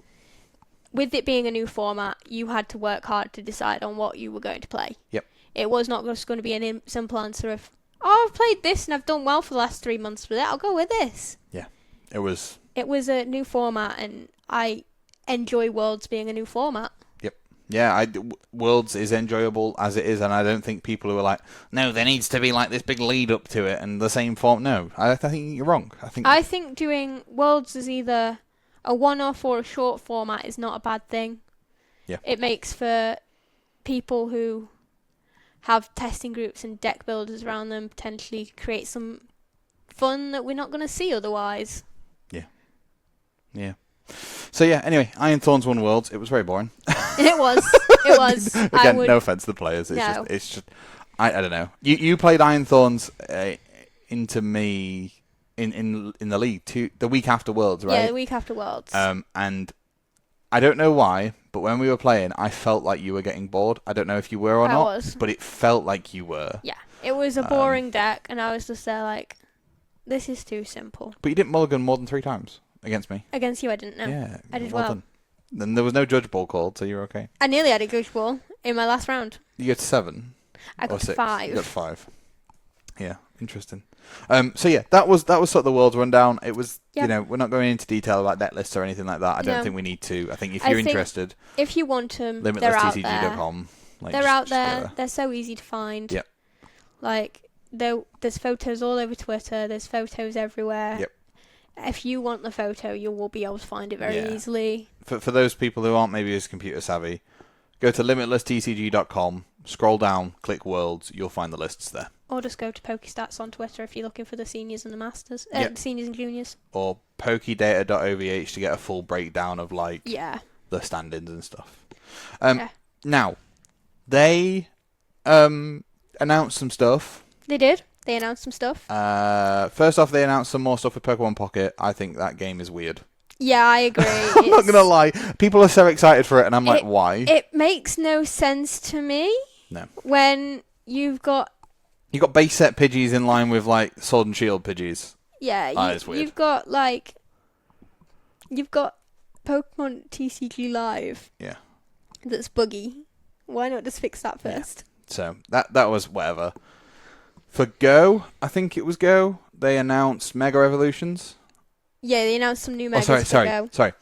with it being a new format, you had to work hard to decide on what you were going to play. Yep. It was not just going to be a simple answer of, I've played this and I've done well for the last 3 months with it, I'll go with this. Yeah, it was a new format, and I enjoy Worlds being a new format. Yep. Yeah, Worlds is enjoyable as it is, and I don't think people who are like, no, there needs to be like this big lead up to it and the same form. No, I think you're wrong. I think doing Worlds as either a one-off or a short format is not a bad thing. Yeah. It makes for people who have testing groups and deck builders around them potentially create some fun that we're not going to see otherwise. Yeah. So anyway, Iron Thorns won Worlds. It was very boring. It was. Again, no offense to the players. It's just I don't know. You played Iron Thorns into me in the league the week after Worlds, right? Yeah, the week after Worlds. And I don't know why, but when we were playing, I felt like you were getting bored. I don't know if you were or not, but it felt like you were. Yeah, it was a boring deck, and I was just there like, this is too simple. But you didn't mulligan more than 3 times against me. Against you, I didn't know. Yeah, I did well. Done. Then there was no judge ball called, so you were okay. I nearly had a judge ball in my last round. You got 7. I got 6. 5. You got 5. Yeah, interesting. That was sort of the World's rundown. It was, we're not going into detail about deck lists or anything like that. I don't think we need to. I think if you're interested, if you want them, they're out there. limitlesstcg.com. They're out there. They're so easy to find. Yep. Like, there's photos all over Twitter. There's photos everywhere. Yep. If you want the photo, you will be able to find it very easily. For those people who aren't maybe as computer savvy, go to limitlesstcg.com, scroll down, click Worlds, you'll find the lists there. Or just go to PokeStats on Twitter if you're looking for the seniors and the masters, seniors and juniors. Or pokedata.ovh to get a full breakdown of the stand-ins and stuff. Now, they announced some stuff. They did. They announced some stuff. First off, they announced some more stuff for Pokemon Pocket. I think that game is weird. Yeah, I agree. I'm not going to lie. People are so excited for it, and I'm like, why? It makes no sense to me. No. When you've got base set Pidgeys in line with, Sword and Shield Pidgeys. Yeah, it's weird. You've got Pokemon TCG Live. Yeah. That's buggy. Why not just fix that first? Yeah. So, that was whatever. For Go, I think it was Go, they announced Mega Evolutions. Yeah, they announced some new Megas for Go. Sorry.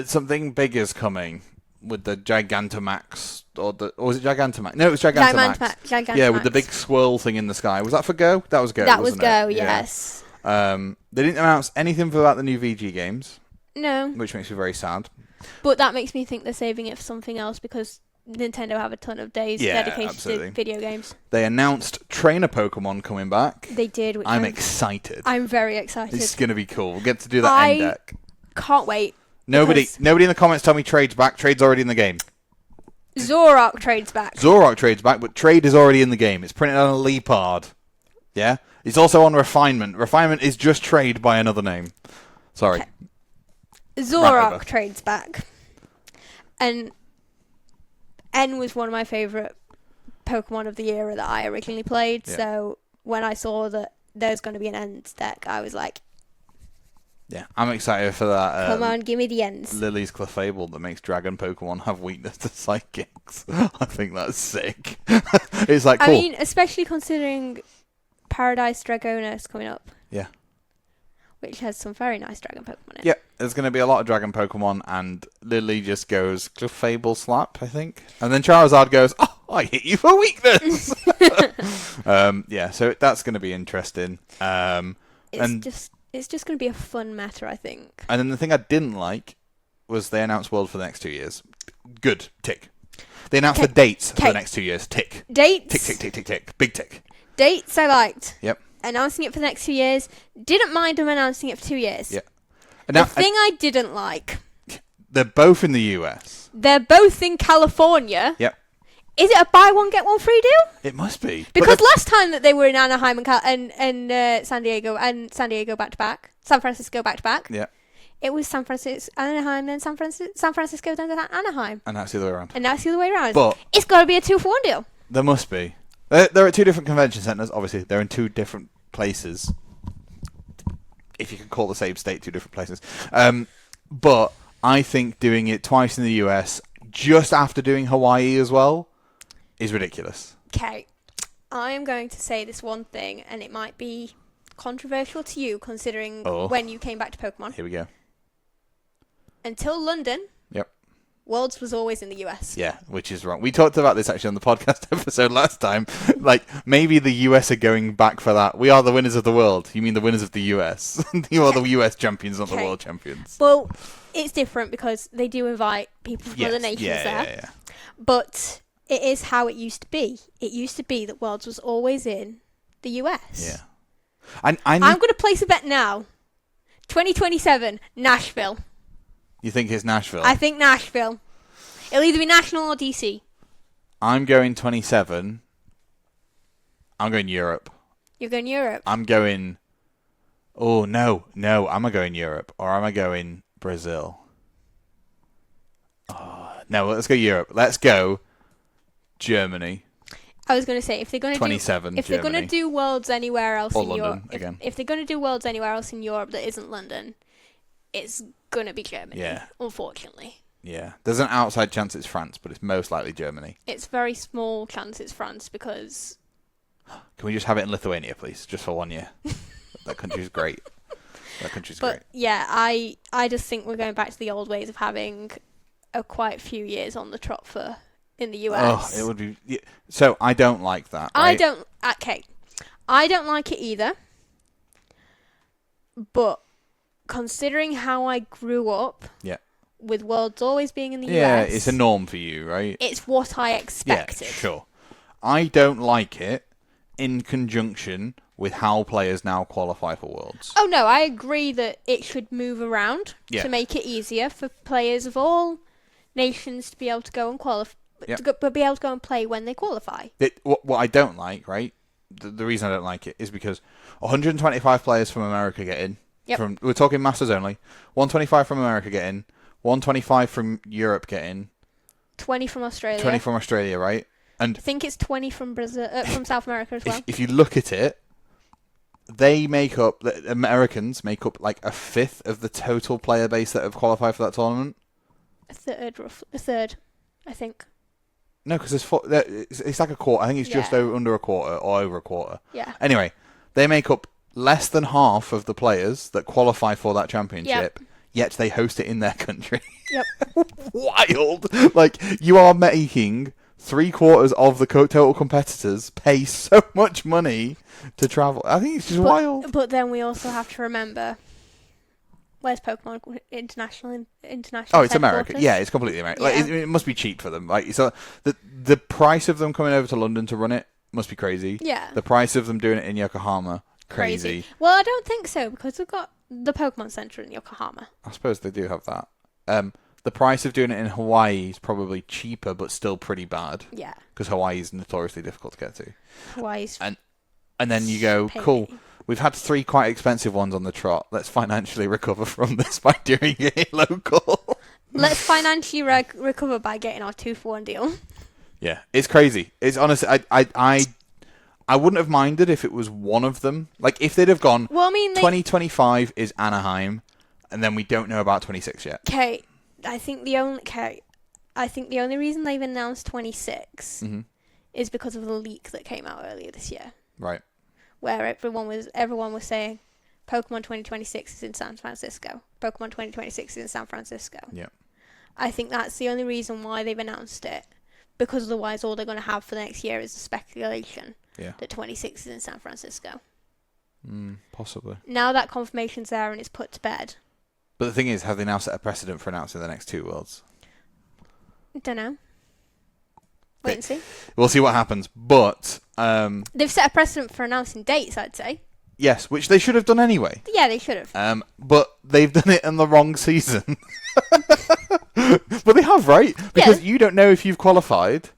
Something big is coming with the Gigantamax, or was it Gigantamax? No, it was Gigantamax. Gigantamax. Yeah, with the big swirl thing in the sky. Was that for Go? That was Go, That was Go, it? yes. Yeah. They didn't announce anything about the new VG games. No. Which makes me very sad. But that makes me think they're saving it for something else because Nintendo have a ton of days dedicated to video games. They announced Trainer Pokemon coming back. They did. I'm excited. I'm very excited. It's going to be cool. We'll get to do that end deck. Can't wait. Nobody in the comments tell me Trade's back. Trade's already in the game. Zorok trades back. Zorok Trade's back, but Trade is already in the game. It's printed on a leopard. Yeah? It's also on Refinement. Refinement is just Trade by another name. Sorry. Okay. Zorok trades back. And N was one of my favourite Pokemon of the era that I originally played, so when I saw that there's going to be an Ends deck, I was like... Yeah, I'm excited for that. Come on, give me the Ends. Lily's Clefable that makes Dragon Pokemon have weakness to Psychics. I think that's sick. It's like, cool. I mean, especially considering Paradise Dragonia is coming up. Yeah. Which has some very nice Dragon Pokemon in it. Yeah, there's going to be a lot of Dragon Pokemon, and Lily just goes, Clefable Slap, I think. And then Charizard goes, oh, I hit you for weakness! Yeah, so that's going to be interesting. It's just going to be a fun meta, I think. And then the thing I didn't like was they announced World for the next 2 years. Good, tick. They announced the dates for the next 2 years, tick. Dates? Tick, tick, tick, tick, tick. Big tick. Dates I liked. Yep. Announcing it for the next 2 years. Didn't mind them announcing it for 2 years. Yeah. The thing I didn't like... They're both in the US. They're both in California. Yep. Is it a buy one, get one free deal? It must be. Because last time that they were in Anaheim and San Diego back to back, San Francisco back to back. Yeah. It was San Francisco, Anaheim, then San Francisco, then Anaheim. And that's the other way around. And that's the other way around. But it's got to be a 2-for-1 deal. There must be. They're at two different convention centres. Obviously, they're in two different places. If you can call the same state two different places. But I think doing it twice in the US, just after doing Hawaii as well, is ridiculous. Okay. I am going to say this one thing, and it might be controversial to you, considering when you came back to Pokemon. Here we go. Until London... Yep. Worlds was always in the US. Yeah, which is wrong. We talked about this actually on the podcast episode last time. Like, maybe the US are going back for that. We are the winners of the world. You mean the winners of the US? You are the US champions, not the world champions. Well, it's different because they do invite people from other nations there. Yeah. But it is how it used to be. It used to be that Worlds was always in the US. Yeah. I'm going to place a bet now. 2027, Nashville. You think it's Nashville? I think Nashville. It'll either be National or DC. I'm going 27. I'm going Europe. You're going Europe? I'm going... Oh, no. Am I going Europe or am I going Brazil? Oh, no, let's go Europe. Let's go Germany. I was going to say, if they're going to 27, if they're going to do Worlds anywhere else or in London, Europe... again. If they're going to do Worlds anywhere else in Europe that isn't London, it's going to be Germany, unfortunately. Yeah. There's an outside chance it's France, but it's most likely Germany. It's very small chance it's France because... Can we just have it in Lithuania, please? Just for 1 year. That country's great. Great. Yeah, I just think we're going back to the old ways of having quite a few years on the trot for in the US. Oh, it would be... Yeah. So, I don't like that, right? I don't like it either. But... Considering how I grew up with Worlds always being in the US... Yeah, it's a norm for you, right? It's what I expected. Yeah, sure. I don't like it in conjunction with how players now qualify for Worlds. Oh, no, I agree that it should move around to make it easier for players of all nations to be able to go and qualify, be able to go and play when they qualify. What I don't like, right? The reason I don't like it is because 125 players from America get in. Yep. We're talking Masters only. 125 from America get in. 125 from Europe get in. 20 from Australia. 20 from Australia, right? And I think it's 20 from Brazil, from South America as well. If you look at it, the Americans make up like a fifth of the total player base that have qualified for that tournament. A third, I think. No, because it's like a quarter. I think it's just under a quarter or over a quarter. Yeah. Anyway, they make up less than half of the players that qualify for that championship, yet they host it in their country. Yep. Wild! Like, you are making 3/4 of the total competitors pay so much money to travel. I think it's just wild. But then we also have to remember, where's Pokemon International? Oh, it's America. Yeah, it's completely American. Like, it must be cheap for them. Like, so the price of them coming over to London to run it must be crazy. Yeah. The price of them doing it in Yokohama, crazy. Well, I don't think so because we've got the Pokemon Center in Yokohama. I suppose they do have that. The price of doing it in Hawaii is probably cheaper, but still pretty bad. Yeah. Because Hawaii is notoriously difficult to get to. Hawaii's and then you go, cool. We've had 3 quite expensive ones on the trot. Let's financially recover from this by doing it local. Let's financially recover by getting our 2-for-1 deal. Yeah, it's crazy. It's honestly, I wouldn't have minded if it was one of them. Like if they'd have gone, 2025 is Anaheim, and then we don't know about 26 yet. Okay, I think the only reason they've announced 26 is because of the leak that came out earlier this year. Right. Where everyone was saying Pokemon 2026 is in San Francisco. Pokemon 2026 is in San Francisco. Yeah. I think that's the only reason why they've announced it, because otherwise all they're going to have for the next year is the speculation that 26 is in San Francisco. Possibly. Now that confirmation's there and it's put to bed. But the thing is, have they now set a precedent for announcing the next 2 worlds? Don't know. Wait and see. We'll see what happens. But they've set a precedent for announcing dates, I'd say. Yes, which they should have done anyway. Yeah, they should have. But they've done it in the wrong season. But they have, right? Because you don't know if you've qualified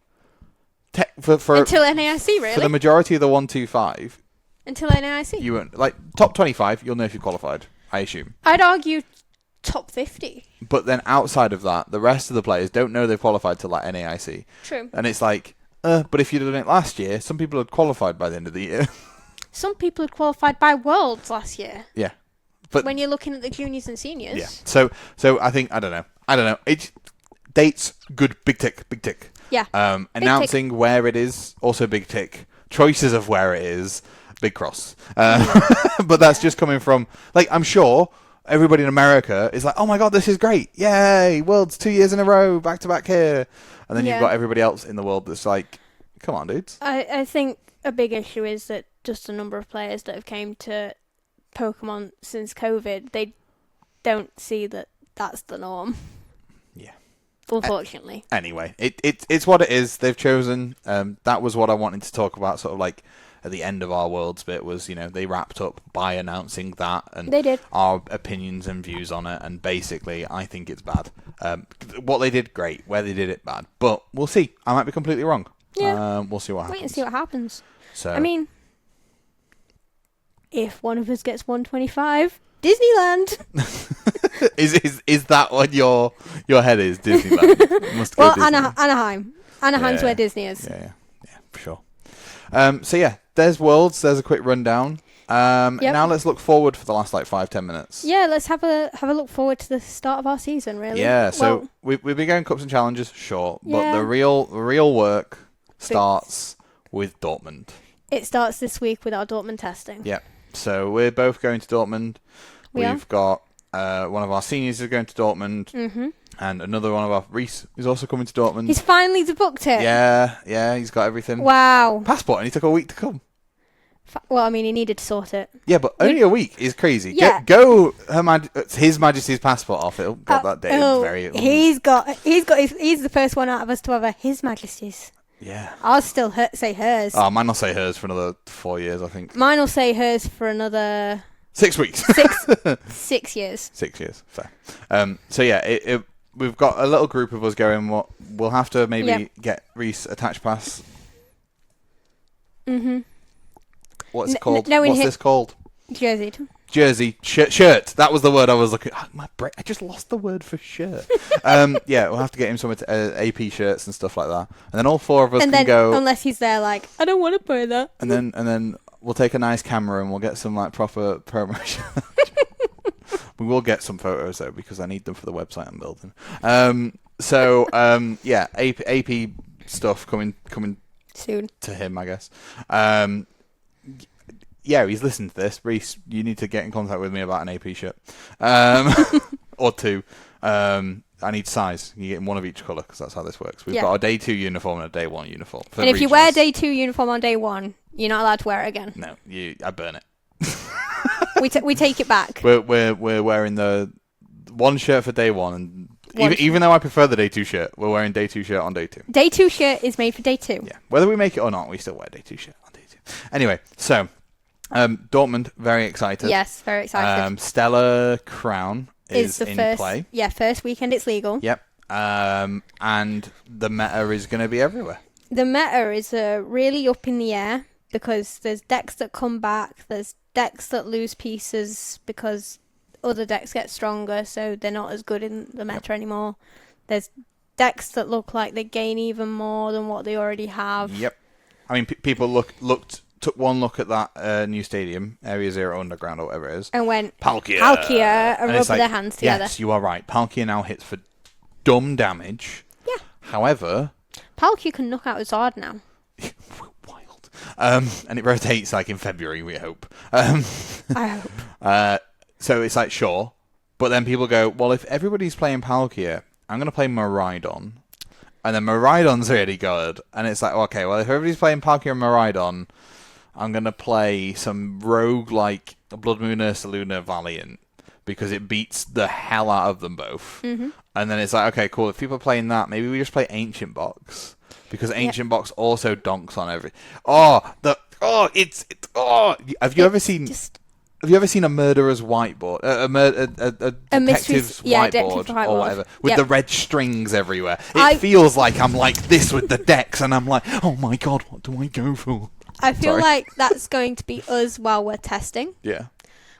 for until NAIC, really. For the majority of the 125. Until NAIC. You won't, like top 25. You'll know if you qualified, I assume. I'd argue top 50. But then outside of that, the rest of the players don't know they've qualified till like NAIC. True. And it's like, but if you'd done it last year, some people had qualified by the end of the year. Some people had qualified by Worlds last year. Yeah. But when you're looking at the juniors and seniors. Yeah. So I think, I don't know. Dates, good, big tick. Yeah. Announcing tick. Where it is, also big tick. Choices of where it is, big cross. But that's just coming from, like, I'm sure everybody in America is like, oh my God, this is great. Yay, Worlds 2 years in a row, back to back here. And then you've got everybody else in the world that's like, come on, dudes. I think a big issue is that just the number of players that have came to Pokemon since COVID, they don't see that that's the norm. Yeah. Unfortunately. Anyway, it's what it is. They've chosen. That was what I wanted to talk about, sort of like at the end of our Worlds bit was, they wrapped up by announcing that and they did. Our opinions and views on it. And basically, I think it's bad. What they did, great. Where they did it, bad. But we'll see. I might be completely wrong. Yeah. We'll see what happens. Wait and see what happens. So, I mean, if one of us gets 125, Disneyland. is that what your head is? Disneyland. Must go Disneyland. Anaheim. Anaheim's where Disney is. Yeah, for sure. So yeah, there's Worlds. There's a quick rundown. Now let's look forward for the last 5-10 minutes. Yeah, let's have a look forward to the start of our season. Really. Yeah. So we've been going cups and challenges, sure, but the real work starts with Dortmund. It starts this week with our Dortmund testing. Yeah. So we're both going to Dortmund. We've got one of our seniors is going to Dortmund. Mm-hmm. And another one of our, Reese, is also coming to Dortmund. He's finally booked it. Yeah, he's got everything. Wow. Passport, and he took a week to come. Well, I mean, he needed to sort it. Yeah, but only a week is crazy. Yeah. Go His Majesty's passport off. It'll got that date. He's the first one out of us to have a His Majesty's. Yeah. I'll still say hers. Oh, mine will say hers for another 4 years, I think. Mine will say hers for another 6 weeks. 6 years. 6 years. Fair. So yeah, we've got a little group of us going. We'll have to maybe get Reese attach pass. Mhm. What's it called? What's this called? Jersey. Shirt. That was the word I was looking. I just lost the word for shirt. Yeah, we'll have to get him some AP shirts and stuff like that, and then all 4 of us can go. Unless he's there, like, I don't want to buy that. And then we'll take a nice camera and we'll get some proper promotion. We will get some photos though because I need them for the website I'm building. Yeah, AP stuff coming soon to him, I guess. Yeah, he's listened to this. Reese, you need to get in contact with me about an AP shirt. Or 2. I need size. You get one of each colour because that's how this works. We've got a day 2 uniform and a day 1 uniform. And if you wear day 2 uniform on day 1, you're not allowed to wear it again. No, I burn it. we take it back. We're wearing the 1 shirt for day 1, and even though I prefer the day 2 shirt, we're wearing day 2 shirt on day 2. Day 2 shirt is made for day 2. Yeah, whether we make it or not, we still wear day 2 shirt on day 2. Anyway, so Dortmund, very excited. Yes, very excited. Stellar Crown. is in play. Yeah, first weekend it's legal. Yep. And the meta is going to be everywhere. The meta is really up in the air because there's decks that come back, there's decks that lose pieces because other decks get stronger, so they're not as good in the meta anymore. There's decks that look like they gain even more than what they already have. Yep. I mean, people took one look at that new stadium, Area Zero Underground or whatever it is, and went Palkia, and rubbed their hands together. Yes, you are right. Palkia now hits for dumb damage. Yeah. However, Palkia can knock out a Zard now. Wild. And it rotates like in February, we hope. I hope. So it's like, sure. But then people go, well, if everybody's playing Palkia, I'm going to play Miraidon. And then Miraidon's really good. And it's like, okay, well, if everybody's playing Palkia and Miraidon, I'm going to play some rogue like Blood Moon Ursaluna Valiant because it beats the hell out of them both. Mm-hmm. And then it's like, okay, cool. If people are playing that, maybe we just play Ancient Box because Ancient Box also donks on every. Have you ever seen? Have you ever seen a murderer's whiteboard? A detective's whiteboard or whatever with the red strings everywhere. It feels like I'm like this with the decks, and I'm like, oh my god, what do I go for? I feel like that's going to be us while we're testing. Yeah.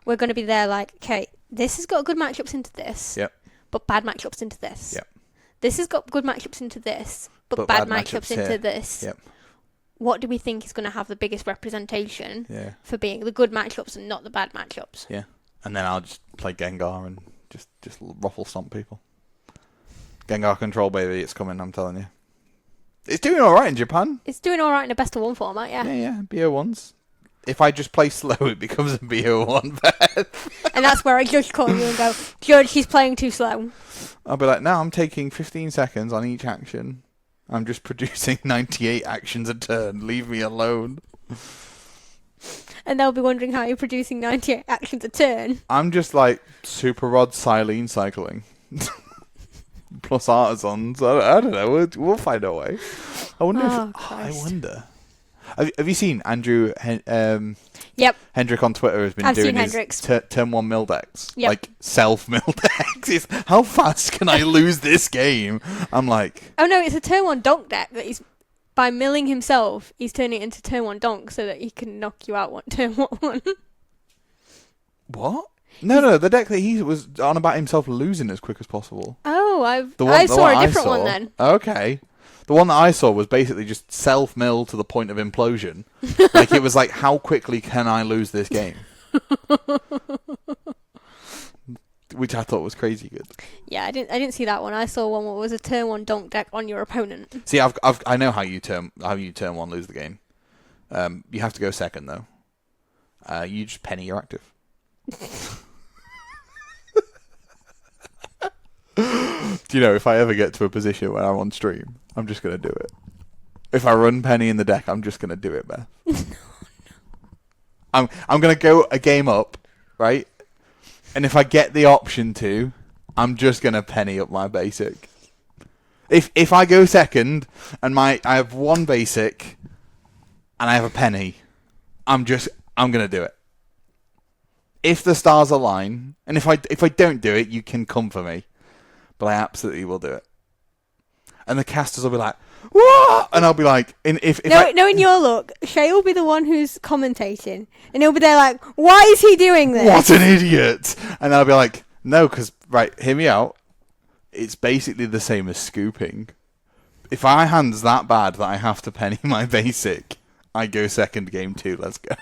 We're going to be there like, okay, this has got good matchups into this. Yep. But bad matchups into this. Yep. This has got good matchups into this, but bad matchups into this. Yep. What do we think is going to have the biggest representation for being the good matchups and not the bad matchups? Yeah. And then I'll just play Gengar and just ruffle stomp people. Gengar control, baby, it's coming, I'm telling you. It's doing alright in Japan. It's doing alright in a best of one format, yeah. Yeah, BO1s. If I just play slow, it becomes a BO1 Beth. And that's where I judge call you and go, Judge, he's playing too slow. I'll be like, no, I'm taking 15 seconds on each action. I'm just producing 98 actions a turn. Leave me alone. And they'll be wondering how you're producing 98 actions a turn. I'm just like Super Rod Silene cycling. Plus artisans. I don't know. We'll find a way. I wonder I wonder. Have you seen Andrew Yep. Hendrick on Twitter has been doing his turn 1 mill decks? Yep. Like self-mill decks. How fast can I lose this game? I'm like... Oh no, it's a turn 1 donk deck that he's... By milling himself, he's turning it into turn 1 donk so that he can knock you out turn 1. What? No, the deck that he was on about himself losing as quick as possible. Oh, I saw a different one then. Okay. The one that I saw was basically just self-mill to the point of implosion. Like, it was like, how quickly can I lose this game? Which I thought was crazy good. Yeah, I didn't see that one. I saw one where it was a turn 1 donk deck on your opponent. See, I know how you turn 1 lose the game. You have to go second though. You just penny your active. Do you know, if I ever get to a position where I'm on stream, I'm just going to do it. If I run penny in the deck, I'm just going to do it, Beth. I'm going to go a game up, right? And if I get the option to, I'm just going to penny up my basic. If I go second and I have 1 basic and I have a penny, I'm going to do it. If the stars align, and if I don't do it, you can come for me. But I absolutely will do it. And the casters will be like, what? And I'll be like, in your luck, Shay will be the one who's commentating. And he'll be there like, why is he doing this? What an idiot. And I'll be like, no, because, right, hear me out. It's basically the same as scooping. If my hand's that bad that I have to penny my basic, I go second game 2, let's go.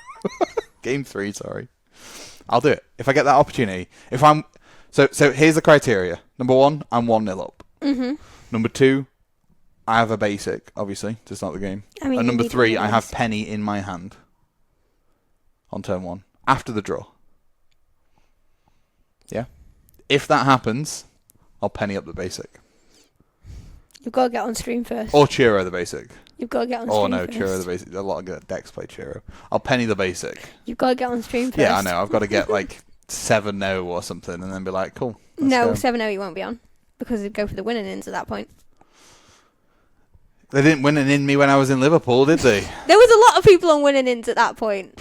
Game 3, sorry. I'll do it. If I get that opportunity. So here's the criteria. Number 1, I'm 1-0 up. Mm-hmm. Number 2, I have a basic, obviously, to start the game. And number 3, I have penny in my hand on turn 1, after the draw. Yeah? If that happens, I'll penny up the basic. You've got to get on stream first. Or Chiro the basic. You've got to get on stream first. Oh no, Chiro the basic. A lot of decks play Chiro. I'll penny the basic. You've got to get on stream first. Yeah, I know. I've got to get like 7-0 or something and then be like, cool. No, 7-0 you won't be on. Because they'd go for the winning ins at that point. They didn't win an in me when I was in Liverpool, did they? There was a lot of people on winning ins at that point.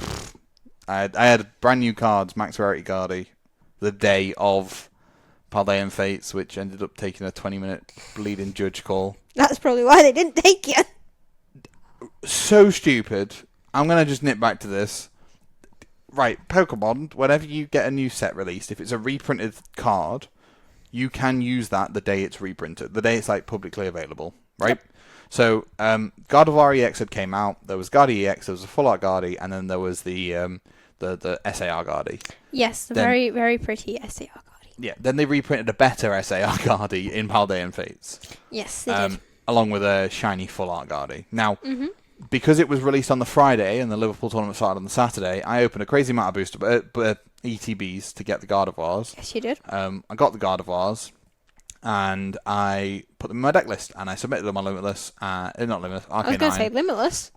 I had brand new cards, Max Rarity Guardy, the day of Paldean Fates, which ended up taking a 20-minute bleeding judge call. That's probably why they didn't take you. So stupid. I'm going to just nip back to this. Right, Pokemon, whenever you get a new set released, if it's a reprinted card, you can use that the day it's reprinted, the day it's like publicly available, right? Yep. So, Gardevoir EX had came out, there was Guardy EX, there was a Full Art Guardy, and then there was the SAR Guardy. Yes, the very, very pretty SAR Guardy. Yeah, then they reprinted a better SAR Guardy in Paldean Fates. Yes, they did. Along with a shiny Full Art Guardy. Now, because it was released on the Friday and the Liverpool tournament started on the Saturday, I opened a crazy amount of booster ETBs to get the Gardevoirs. Yes, you did. I got the Gardevoirs, and I put them in my deck list, and I submitted them on Limitless. Not Limitless, Arcanine. I was going to say Limitless.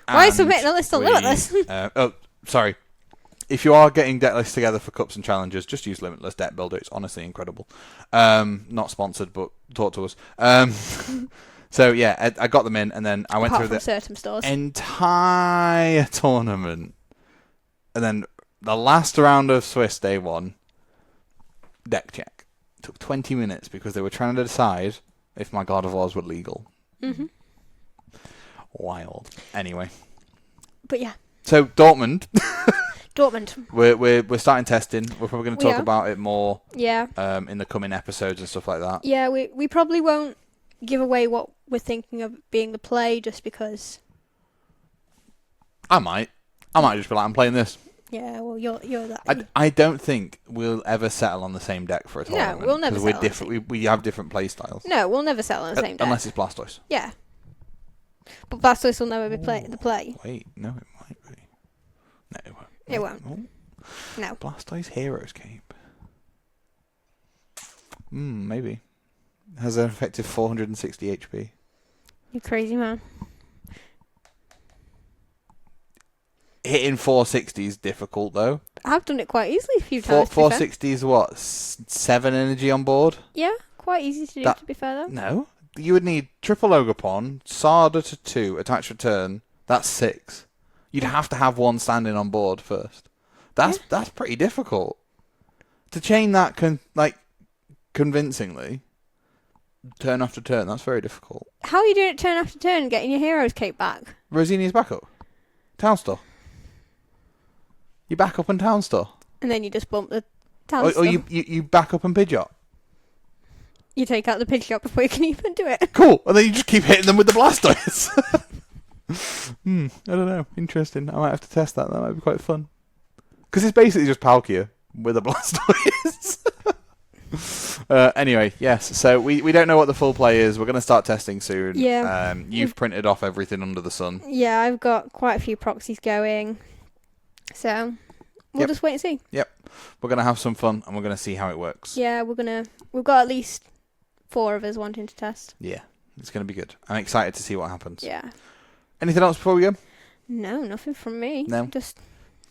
Why are you submitting a list on Limitless? Sorry. If you are getting deck lists together for cups and challenges, just use Limitless Deck Builder. It's honestly incredible. not sponsored, but talk to us. So yeah, I got them in, and then I went through the certain stores. Entire tournament, and then the last round of Swiss Day 1, deck check. It took 20 minutes because they were trying to decide if my Gardevoirs were legal. Wild. Anyway. But yeah. So Dortmund. We're starting testing. We're probably going to talk about it more. Yeah. In the coming episodes and stuff like that. Yeah, we probably won't give away what we're thinking of being the play just because. I might just be like, I'm playing this. Yeah, well, you're that. I don't think we'll ever settle on the same deck for a tournament. No, we'll never settle. We're different. We have different play styles. No, we'll never settle on the same deck. Unless it's Blastoise. Yeah. But Blastoise will never be the play. Wait, no, it might be. No, it won't. It won't. Oh. No. Blastoise Hero's Cape. Maybe. Has an effective 460 HP. You crazy man. Hitting 460 is difficult, though. I've done it quite easily a few times. 460 is what? 7 energy on board? Yeah, quite easy to do, to be fair, though. No. You would need triple Ogerpon, Sarda to 2, attach return. That's 6. You'd have to have one standing on board first. That's pretty difficult. To chain that convincingly, turn after turn, that's very difficult. How are you doing it turn after turn, getting your Hero's Cape back? Rosini's back up. Town store. You back up and town store. And then you just bump the town store. Or you back up and Pidgeot. You take out the Pidgeot before you can even do it. Cool. And then you just keep hitting them with the Blastoise. I don't know. Interesting. I might have to test that. That might be quite fun. Because it's basically just Palkia with a Blastoise. Anyway, yes. So we don't know what the full play is. We're going to start testing soon. Yeah. You've printed off everything under the sun. Yeah, I've got quite a few proxies going. So we'll just wait and see. Yep. We're going to have some fun, and we're going to see how it works. Yeah, we've got at least 4 of us wanting to test. Yeah. It's going to be good. I'm excited to see what happens. Yeah. Anything else before we go? No, nothing from me. No. Just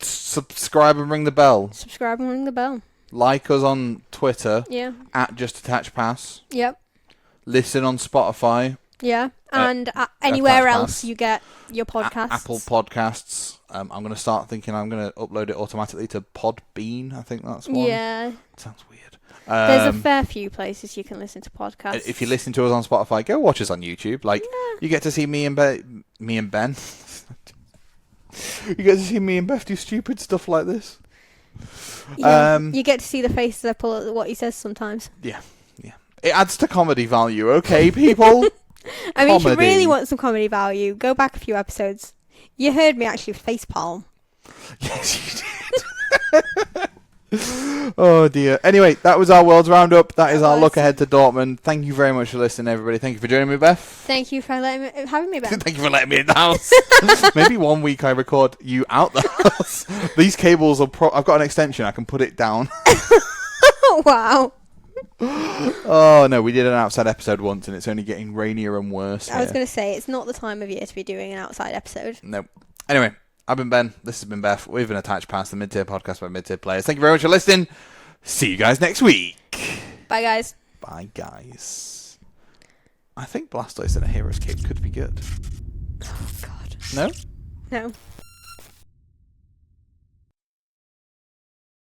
subscribe and ring the bell. Subscribe and ring the bell. Like us on Twitter. Yeah. @JustAttachPass. Yep. Listen on Spotify. Yeah. And anywhere else you get your podcasts. Apple Podcasts. I'm going to start thinking I'm going to upload it automatically to Podbean. I think that's one. Yeah. Sounds weird. There's a fair few places you can listen to podcasts. If you listen to us on Spotify, go watch us on YouTube. You get to see me and Ben. You get to see me and Beth do stupid stuff like this. Yeah, you get to see the faces I pull at what he says sometimes. Yeah. It adds to comedy value, okay, people? I mean, if you really want some comedy value, go back a few episodes. You heard me actually facepalm. Yes, you did. Oh dear. Anyway, that was our Worlds Roundup. That is our look ahead to Dortmund. Thank you very much for listening, everybody. Thank you for joining me, Beth. Thank you for having me, Beth. Thank you for letting me in the house. Maybe one week I record you out the house. These cables are I've got an extension. I can put it down. Oh, wow. Oh no, we did an outside episode once and it's only getting rainier and worse. I was going to say, it's not the time of year to be doing an outside episode. Nope. Anyway, I've been Ben. This has been Beth. We've been Attached Past, the mid-tier podcast by mid-tier players. Thank you very much for listening. See you guys next week. Bye, guys. Bye, guys. I think Blastoise in a Hero's Cape could be good. Oh, God. No? No.